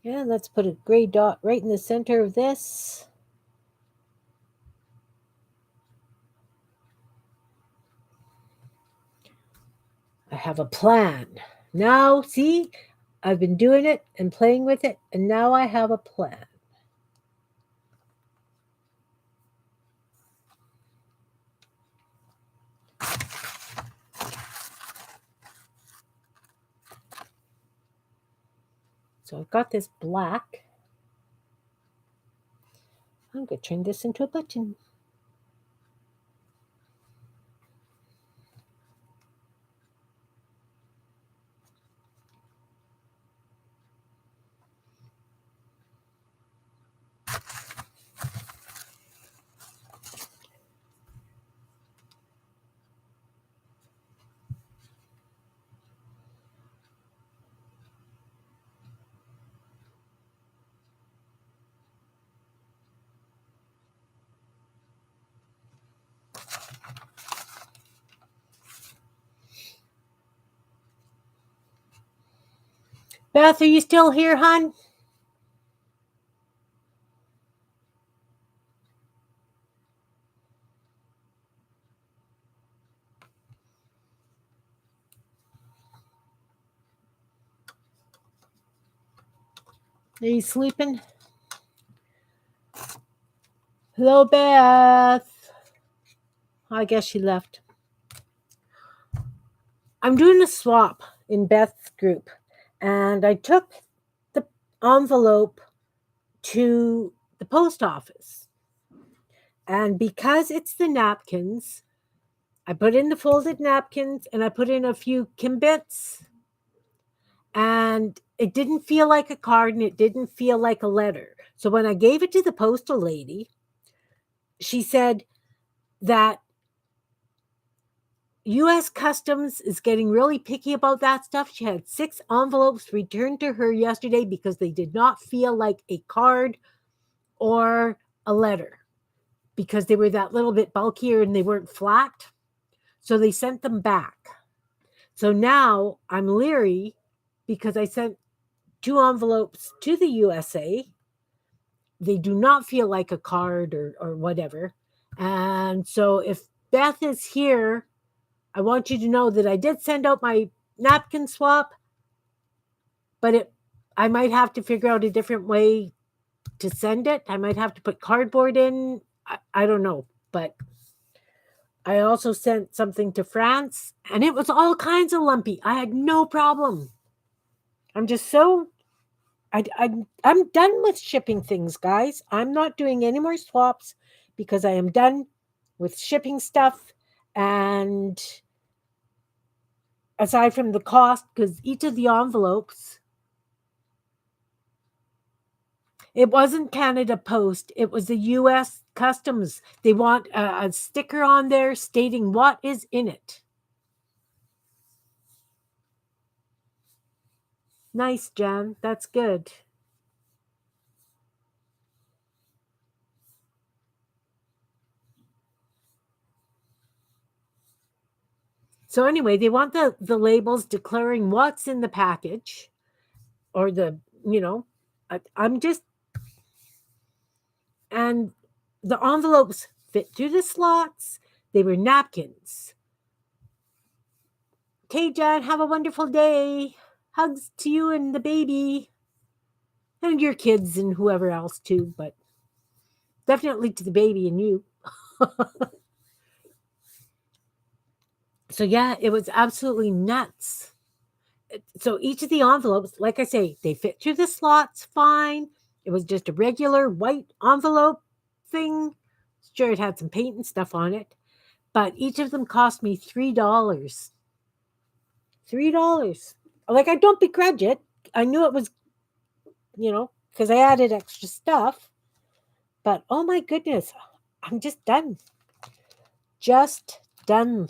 [SPEAKER 1] Yeah, let's put a gray dot right in the center of this. I have a plan. Now, see, I've been doing it and playing with it, and now I have a plan. So I've got this black. I'm going to turn this into a button. Beth, are you still here, hon? Are you sleeping? Hello, Beth. I guess she left. I'm doing a swap in Beth's group, and I took the envelope to the post office. And because it's the napkins, I put in the folded napkins and I put in a few Kimbits, and it didn't feel like a card and it didn't feel like a letter. So when I gave it to the postal lady, she said that U.S. Customs is getting really picky about that stuff. She had 6 envelopes returned to her yesterday because they did not feel like a card or a letter because they were that little bit bulkier and they weren't flat. So they sent them back. So now I'm leery because I sent 2 envelopes to the USA. They do not feel like a card or whatever. And so if Beth is here, I want you to know that I did send out my napkin swap, but I might have to figure out a different way to send it. I might have to put cardboard in. I don't know. But I also sent something to France, and it was all kinds of lumpy. I had no problem. I'm just so I'm done with shipping things, guys. I'm not doing any more swaps because I am done with shipping stuff. And aside from the cost, because each of the envelopes, it wasn't Canada Post, it was the US Customs. They want a sticker on there stating what is in it. Nice, Jan. That's good. So anyway, they want the labels declaring what's in the package or I'm just, and the envelopes fit through the slots. They were napkins. Okay, Jan, have a wonderful day. Hugs to you and the baby and your kids and whoever else too, but definitely to the baby and you. So yeah, it was absolutely nuts. So each of the envelopes, like I say, they fit through the slots fine. It was just a regular white envelope thing. Sure, it had some paint and stuff on it, but each of them cost me $3. $3. Like, I don't begrudge it. I knew it was, because I added extra stuff. But oh my goodness, I'm just done. Just done.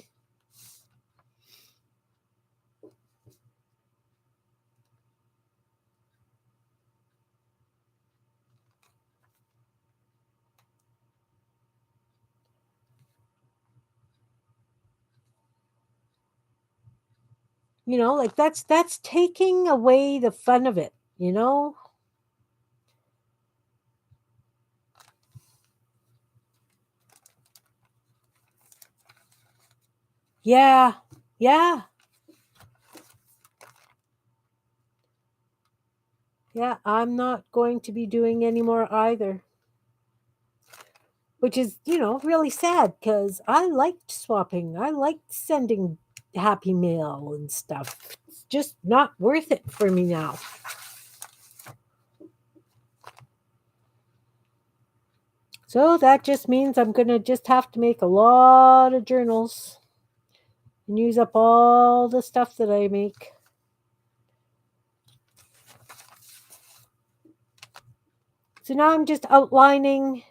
[SPEAKER 1] Like that's taking away the fun of it. Yeah. Yeah. Yeah, I'm not going to be doing any more either. Which is, really sad because I liked swapping. I liked sending Happy Mail and stuff. It's just not worth it for me now. So that just means I'm going to just have to make a lot of journals and use up all the stuff that I make. So now I'm just outlining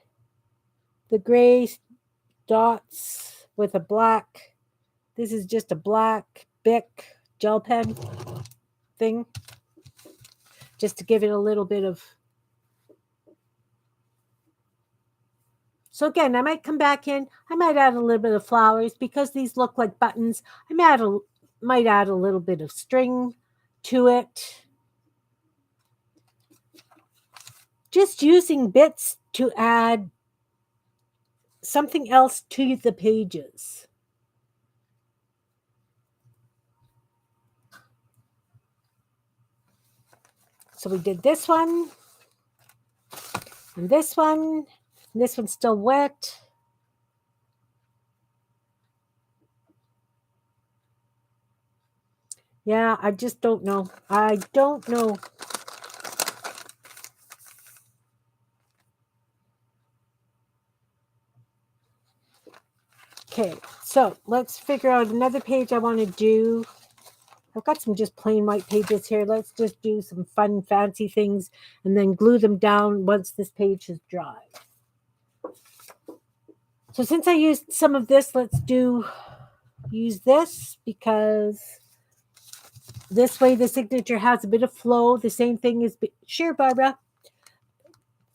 [SPEAKER 1] the gray dots with a black. This is just a black Bic gel pen thing, just to give it a little bit of. So again, I might come back in. I might add a little bit of flowers because these look like buttons. I might add a little bit of string to it. Just using bits to add something else to the pages. So we did this one. And this one's still wet. Yeah, I just don't know. I don't know. Okay, so let's figure out another page I want to do. I've got some just plain white pages here. Let's just do some fun, fancy things and then glue them down once this page is dry. So since I used some of this, let's use this because this way the signature has a bit of flow. The same thing is, sure, Barbara,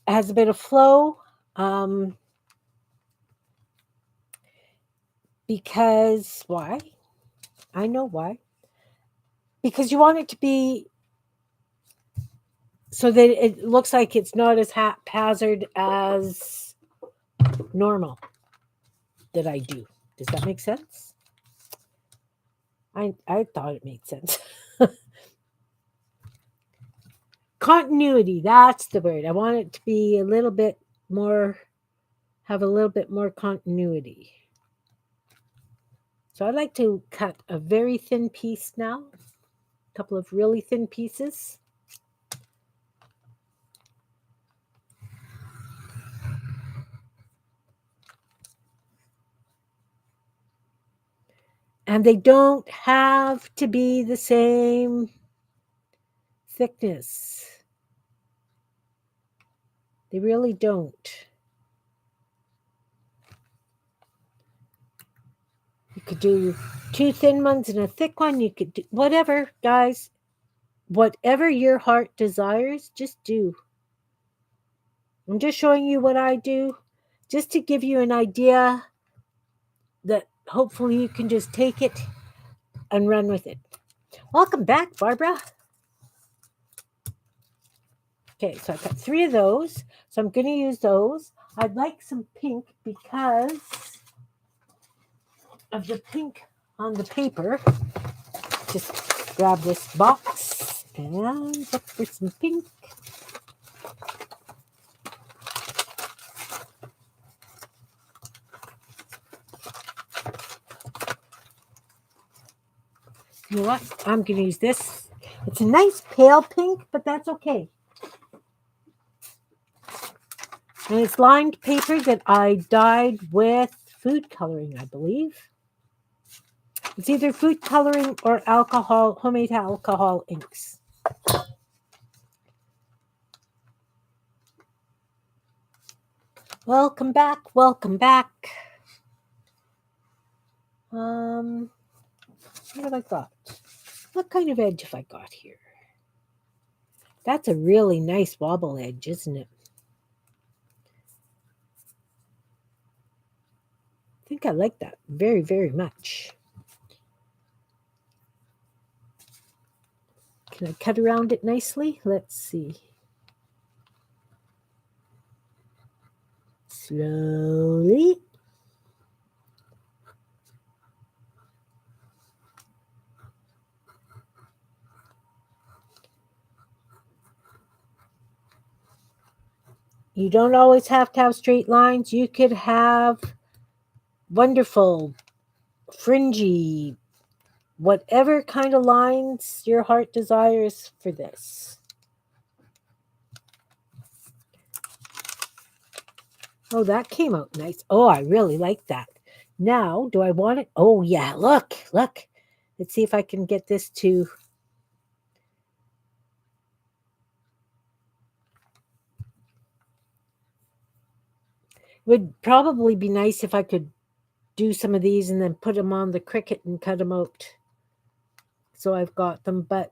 [SPEAKER 1] has a bit of flow. Because why? I know why. Because you want it to be so that it looks like it's not as haphazard as normal that I do. Does that make sense? I thought it made sense. Continuity, that's the word. I want it to be a little bit more, have a little bit more continuity. So I like to cut a very thin piece now, a couple of really thin pieces. And they don't have to be the same thickness. They really don't. You could do 2 thin ones and a thick one. You could do whatever, guys. Whatever your heart desires, just do. I'm just showing you what I do, just to give you an idea that hopefully you can just take it and run with it. Welcome back, Barbara. Okay, so I've got 3 of those. So I'm going to use those. I'd like some pink because of the pink on the paper. Just grab this box and look for some pink. You know what? I'm going to use this. It's a nice pale pink, but that's okay. And it's lined paper that I dyed with food coloring, I believe. It's either food coloring or alcohol, homemade alcohol inks. Welcome back. Welcome back. What have I got? What kind of edge have I got here? That's a really nice wobble edge, isn't it? I think I like that very, very much. Can I cut around it nicely? Let's see. Slowly. You don't always have to have straight lines. You could have wonderful, fringy, whatever kind of lines your heart desires for this. Oh, that came out nice. Oh, I really like that. Now, do I want it? Oh, yeah, look. Let's see if I can get this to... It would probably be nice if I could do some of these and then put them on the Cricut and cut them out. So I've got them, but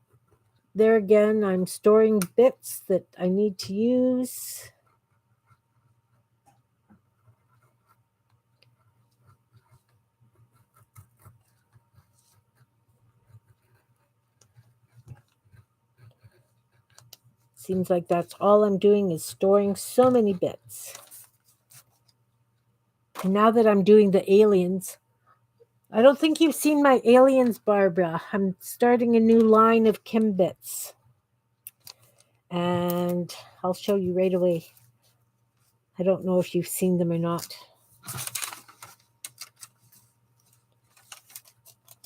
[SPEAKER 1] there again, I'm storing bits that I need to use. Seems like that's all I'm doing is storing so many bits. And now that I'm doing the aliens, I don't think you've seen my aliens, Barbara. I'm starting a new line of Kim bits. And I'll show you right away. I don't know if you've seen them or not.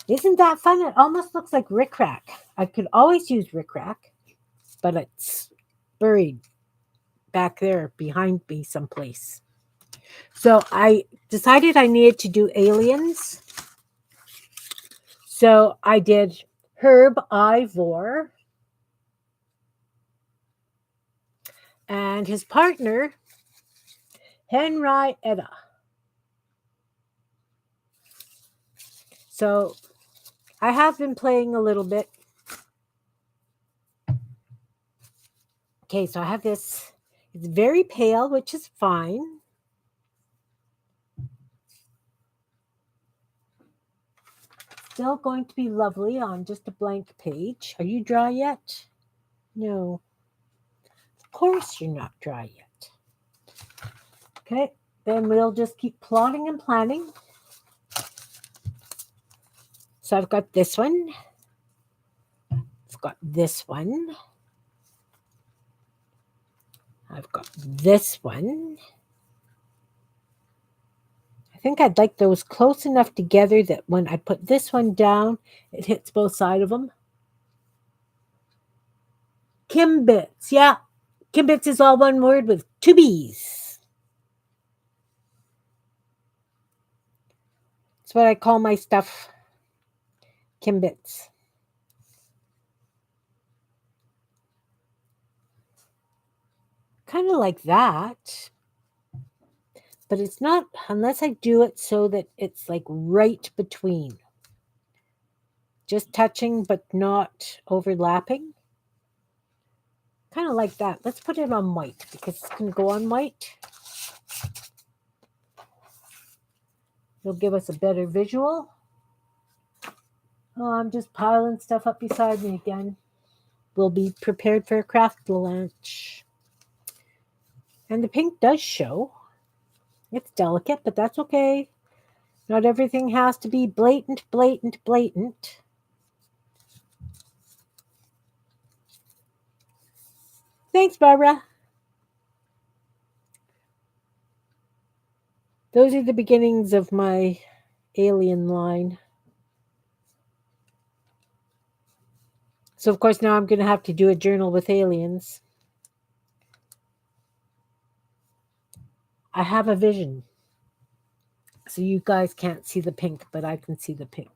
[SPEAKER 1] Isn't that fun? It almost looks like rickrack. I could always use rickrack, but it's buried back there behind me someplace. So I decided I needed to do aliens. So I did Herb Ivor and his partner, Henrietta. So I have been playing a little bit. Okay, so I have this. It's very pale, which is fine. Still going to be lovely on just a blank page. Are you dry yet? No. Of course you're not dry yet. Okay, then we'll just keep plotting and planning. So I've got this one. I've got this one. I've got this one. I think I'd like those close enough together that when I put this one down, it hits both sides of them. Kimbits. Yeah, Kimbits is all one word with two B's. That's what I call my stuff. Kimbits. Kind of like that. But it's not, unless I do it so that it's like right between. Just touching, but not overlapping. Kind of like that. Let's put it on white because it's going to go on white. It'll give us a better visual. Oh, I'm just piling stuff up beside me again. We'll be prepared for a craft lunch. And the pink does show. It's delicate, but that's okay. Not everything has to be blatant, blatant, blatant. Thanks, Barbara. Those are the beginnings of my alien line. So, of course, now I'm going to have to do a journal with aliens. I have a vision. So you guys can't see the pink, but I can see the pink.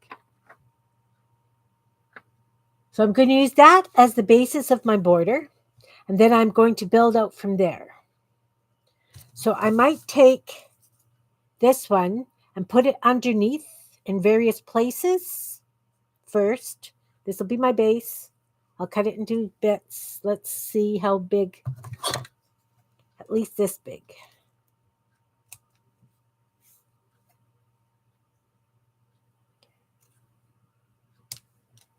[SPEAKER 1] So I'm going to use that as the basis of my border. And then I'm going to build out from there. So I might take this one and put it underneath in various places first. This will be my base. I'll cut it into bits. Let's see how big. At least this big.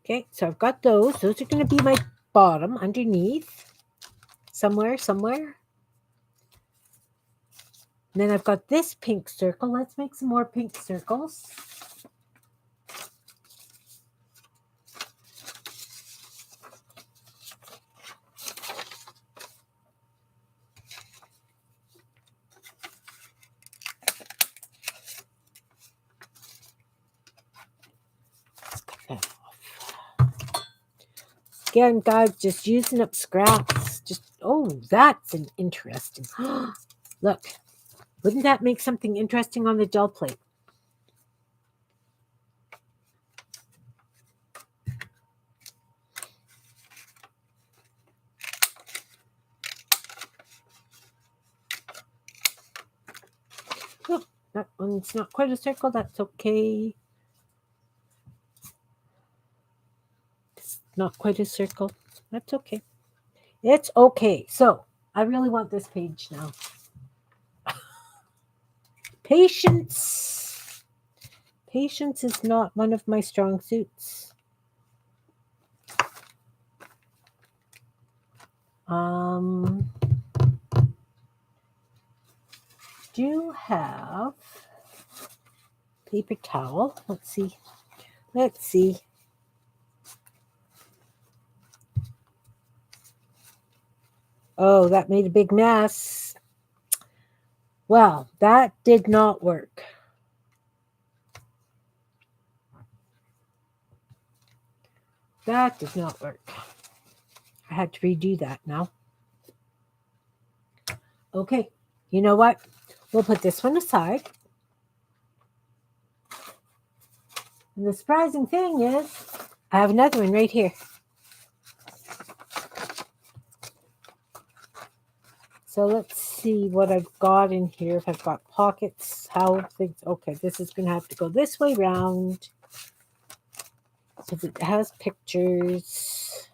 [SPEAKER 1] Okay, so I've got those. Those are going to be my bottom underneath. Somewhere. And then I've got this pink circle. Let's make some more pink circles. Again, guys, just using up scraps. That's an interesting. Look, wouldn't that make something interesting on the gel plate? Oh, that one's not quite a circle. That's okay. It's not quite a circle. That's okay. It's okay. So I really want this page now. Patience. Patience is not one of my strong suits. Do have paper towel. Let's see. Oh, that made a big mess. Well, that did not work. That did not work. I had to redo that now. Okay, you know what? We'll put this one aside. And the surprising thing is, I have another one right here. So let's see what I've got in here. If I've got pockets, how things. Okay, this is going to have to go this way round because it has pictures.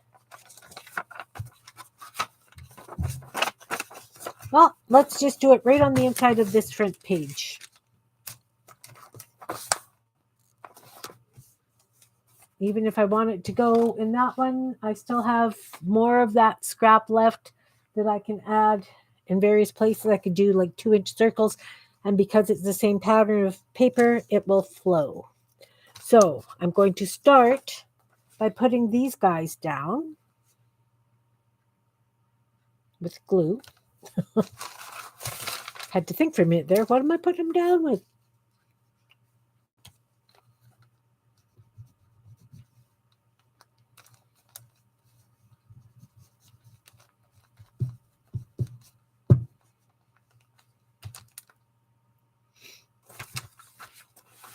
[SPEAKER 1] Well, let's just do it right on the inside of this front page. Even if I want it to go in that one, I still have more of that scrap left that I can add in various places. I could do like 2-inch circles, and because it's the same pattern of paper, it will flow. So I'm going to start by putting these guys down with glue. Had to think for a minute there. What am I putting them down with?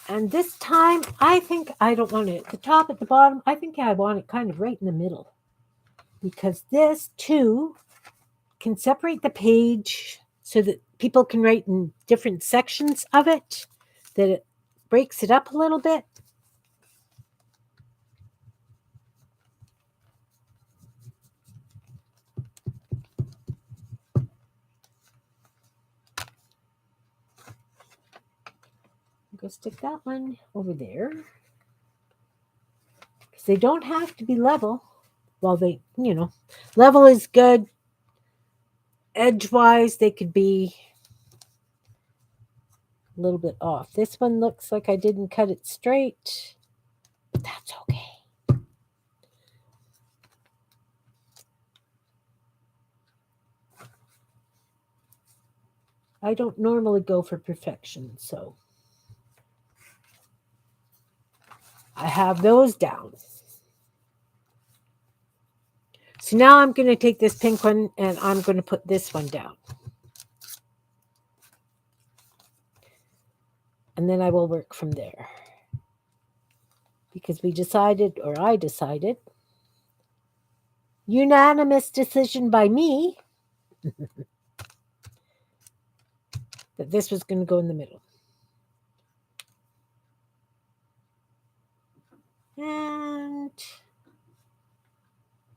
[SPEAKER 1] And this time, I think I don't want it at the top, at the bottom. I think I want it kind of right in the middle. Because this, too, can separate the page so that people can write in different sections of it, that it breaks it up a little bit. Go stick that one over there. Because they don't have to be level. Well, they, level is good. Edgewise, they could be a little bit off. This one looks like I didn't cut it straight, but that's okay. I don't normally go for perfection, so I have those down. So now I'm going to take this pink one and I'm going to put this one down. And then I will work from there. Because we decided, or I decided, unanimous decision by me, that this was going to go in the middle. And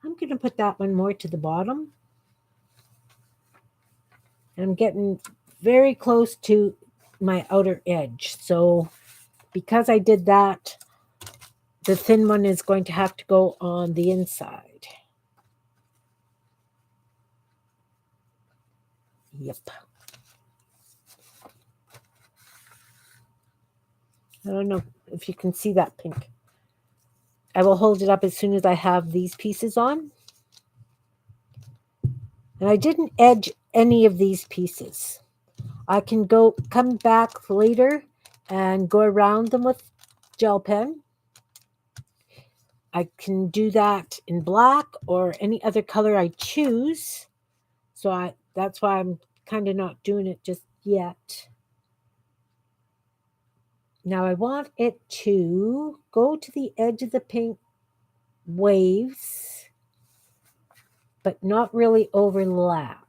[SPEAKER 1] I'm going to put that one more to the bottom. I'm getting very close to my outer edge. So because I did that, the thin one is going to have to go on the inside. Yep. I don't know if you can see that pink. I will hold it up as soon as I have these pieces on. And I didn't edge any of these pieces. I can come back later and go around them with gel pen. I can do that in black or any other color I choose. So that's why I'm kind of not doing it just yet. Now I want it to go to the edge of the pink waves, but not really overlap.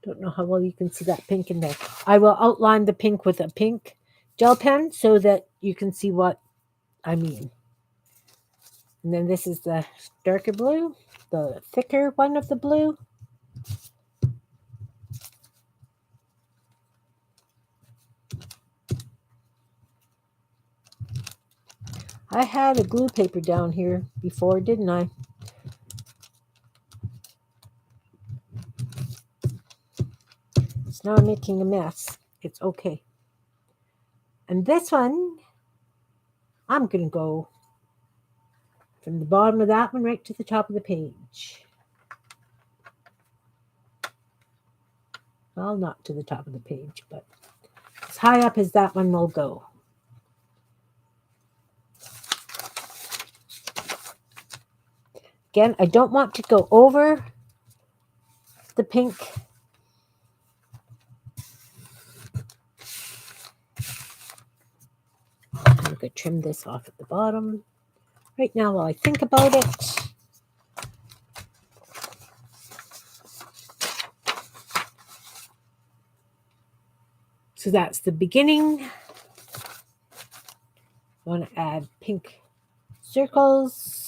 [SPEAKER 1] Don't know how well you can see that pink in there. I will outline the pink with a pink gel pen so that you can see what I mean. And then this is the darker blue, the thicker one of the blue. I had a glue paper down here before, didn't I? So now I'm making a mess. It's okay. And this one, I'm going to go from the bottom of that one right to the top of the page. Well, not to the top of the page, but as high up as that one will go. Again, I don't want to go over the pink. I'm going to trim this off at the bottom. Right now, while I think about it, so that's the beginning. I want to add pink circles.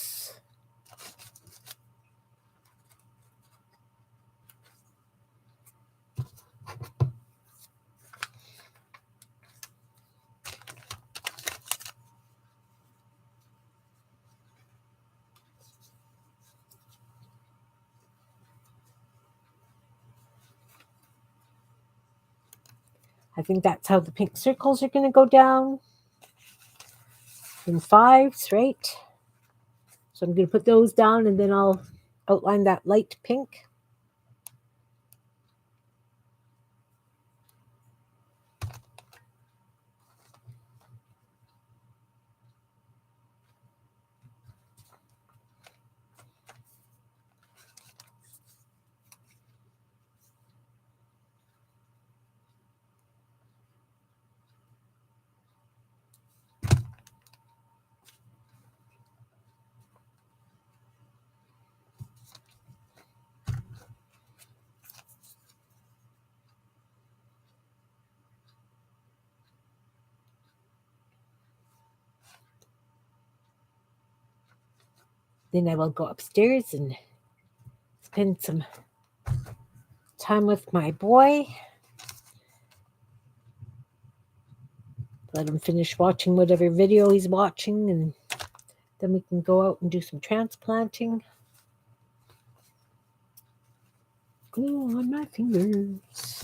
[SPEAKER 1] I think that's how the pink circles are going to go down in 5s, right? So I'm going to put those down and then I'll outline that light pink. Then I will go upstairs and spend some time with my boy. Let him finish watching whatever video he's watching, and then we can go out and do some transplanting. Glue on my fingers.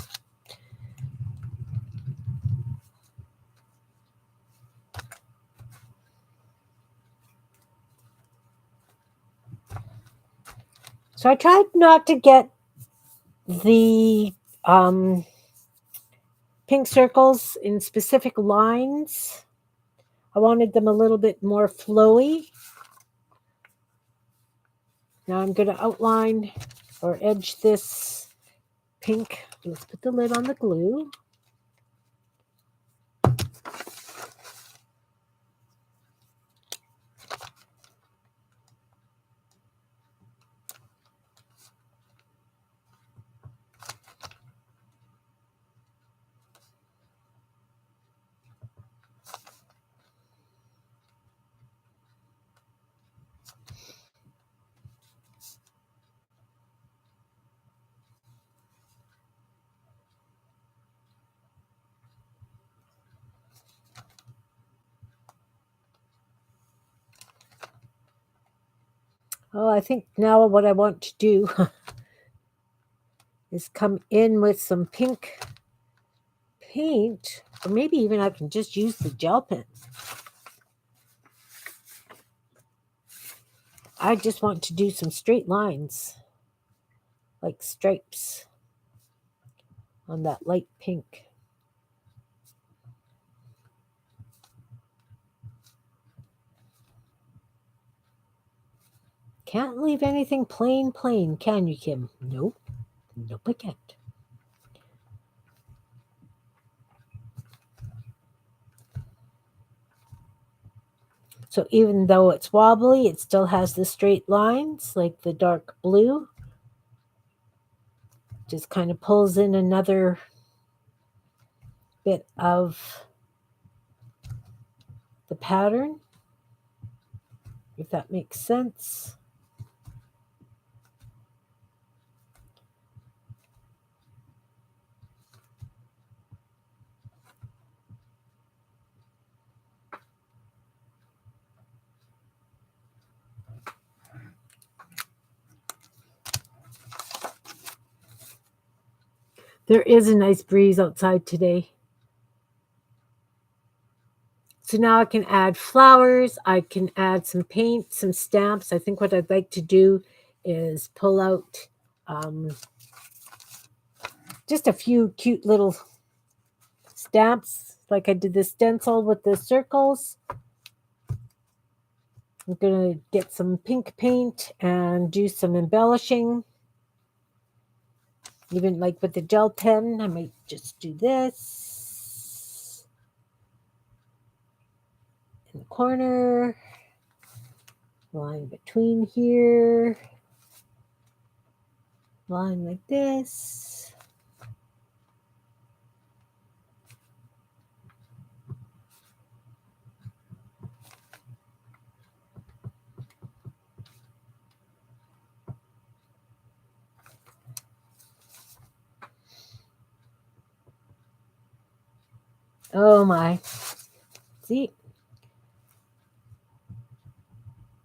[SPEAKER 1] So I tried not to get the pink circles in specific lines. I wanted them a little bit more flowy. Now I'm going to outline or edge this pink. Let's put the lid on the glue. Oh, I think now what I want to do is come in with some pink paint, or maybe even I can just use the gel pen. I just want to do some straight lines, like stripes on that light pink. Can't leave anything plain, can you, Kim? Nope. Nope, I can't. So even though it's wobbly, it still has the straight lines, like the dark blue. Just kind of pulls in another bit of the pattern, if that makes sense. There is a nice breeze outside today. So now I can add flowers. I can add some paint, some stamps. I think what I'd like to do is pull out just a few cute little stamps, like I did the stencil with the circles. I'm going to get some pink paint and do some embellishing. Even like with the gel pen, I might just do this in the corner, line between here, line like this. Oh my. See?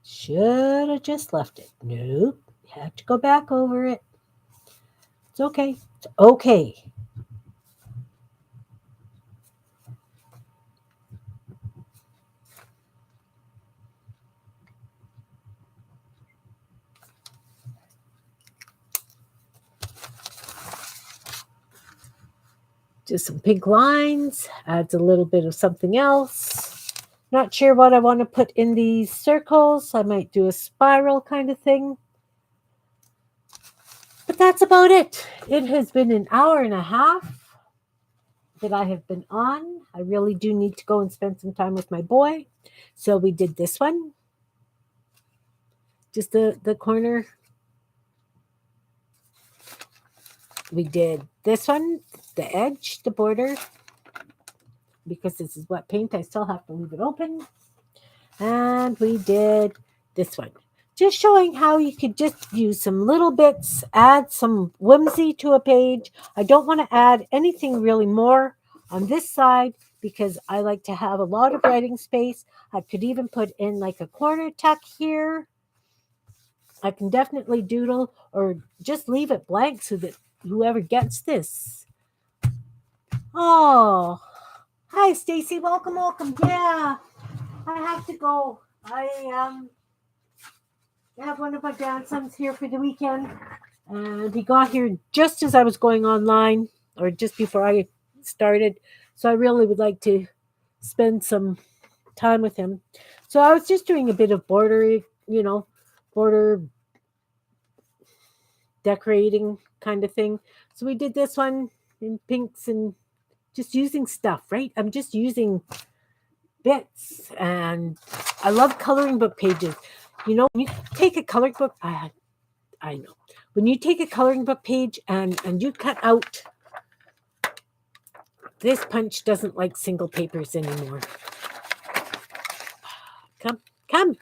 [SPEAKER 1] Should have just left it. Nope. You have to go back over it. It's okay. It's okay. Just some pink lines. Adds a little bit of something else. Not sure what I want to put in these circles. I might do a spiral kind of thing. But that's about it. It has been an hour and a half that I have been on. I really do need to go and spend some time with my boy. So we did this one. Just the corner. We did this one, the edge, the border. Because this is wet paint, I still have to leave it open. And we did this one. Just showing how you could just use some little bits, add some whimsy to a page. I don't want to add anything really more on this side because I like to have a lot of writing space. I could even put in like a corner tuck here. I can definitely doodle or just leave it blank so that whoever gets this. Oh, hi Stacy, welcome. Yeah, I have to go. I have one of my grandsons here for the weekend, and he got here just as I was going online, or just before I started. So I really would like to spend some time with him. So I was just doing a bit of border decorating kind of thing. So we did this one in pinks and just using stuff, right? I'm just using bits, and I love coloring book pages. You know, when you take a coloring book, I know. When you take a coloring book page and you cut out, this punch doesn't like single papers anymore. Come.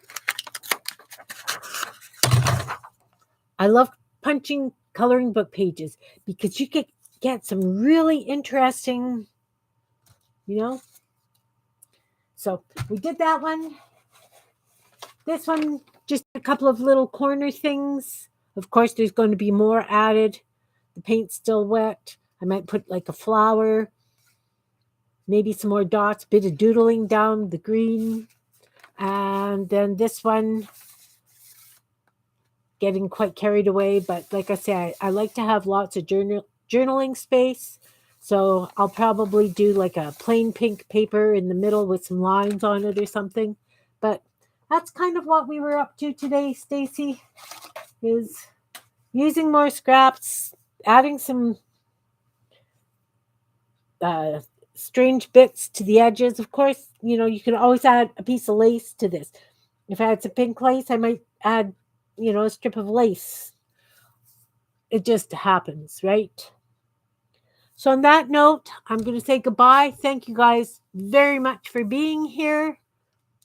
[SPEAKER 1] I love punching coloring book pages because you get some really interesting, So we did that one. This one, just a couple of little corner things. Of course, there's going to be more added. The paint's still wet. I might put like a flower, maybe some more dots, bit of doodling down the green. And then this one, getting quite carried away. But like I say, I like to have lots of journaling space. So I'll probably do like a plain pink paper in the middle with some lines on it or something. But that's kind of what we were up to today, Stacy, is using more scraps, adding some strange bits to the edges. Of course, you can always add a piece of lace to this. If I had some pink lace, I might add, a strip of lace. It just happens, right? So on that note, I'm going to say goodbye. Thank you guys very much for being here.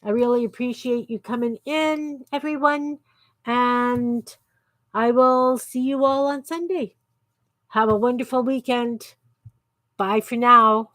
[SPEAKER 1] I really appreciate you coming in, everyone. And I will see you all on Sunday. Have a wonderful weekend. Bye for now.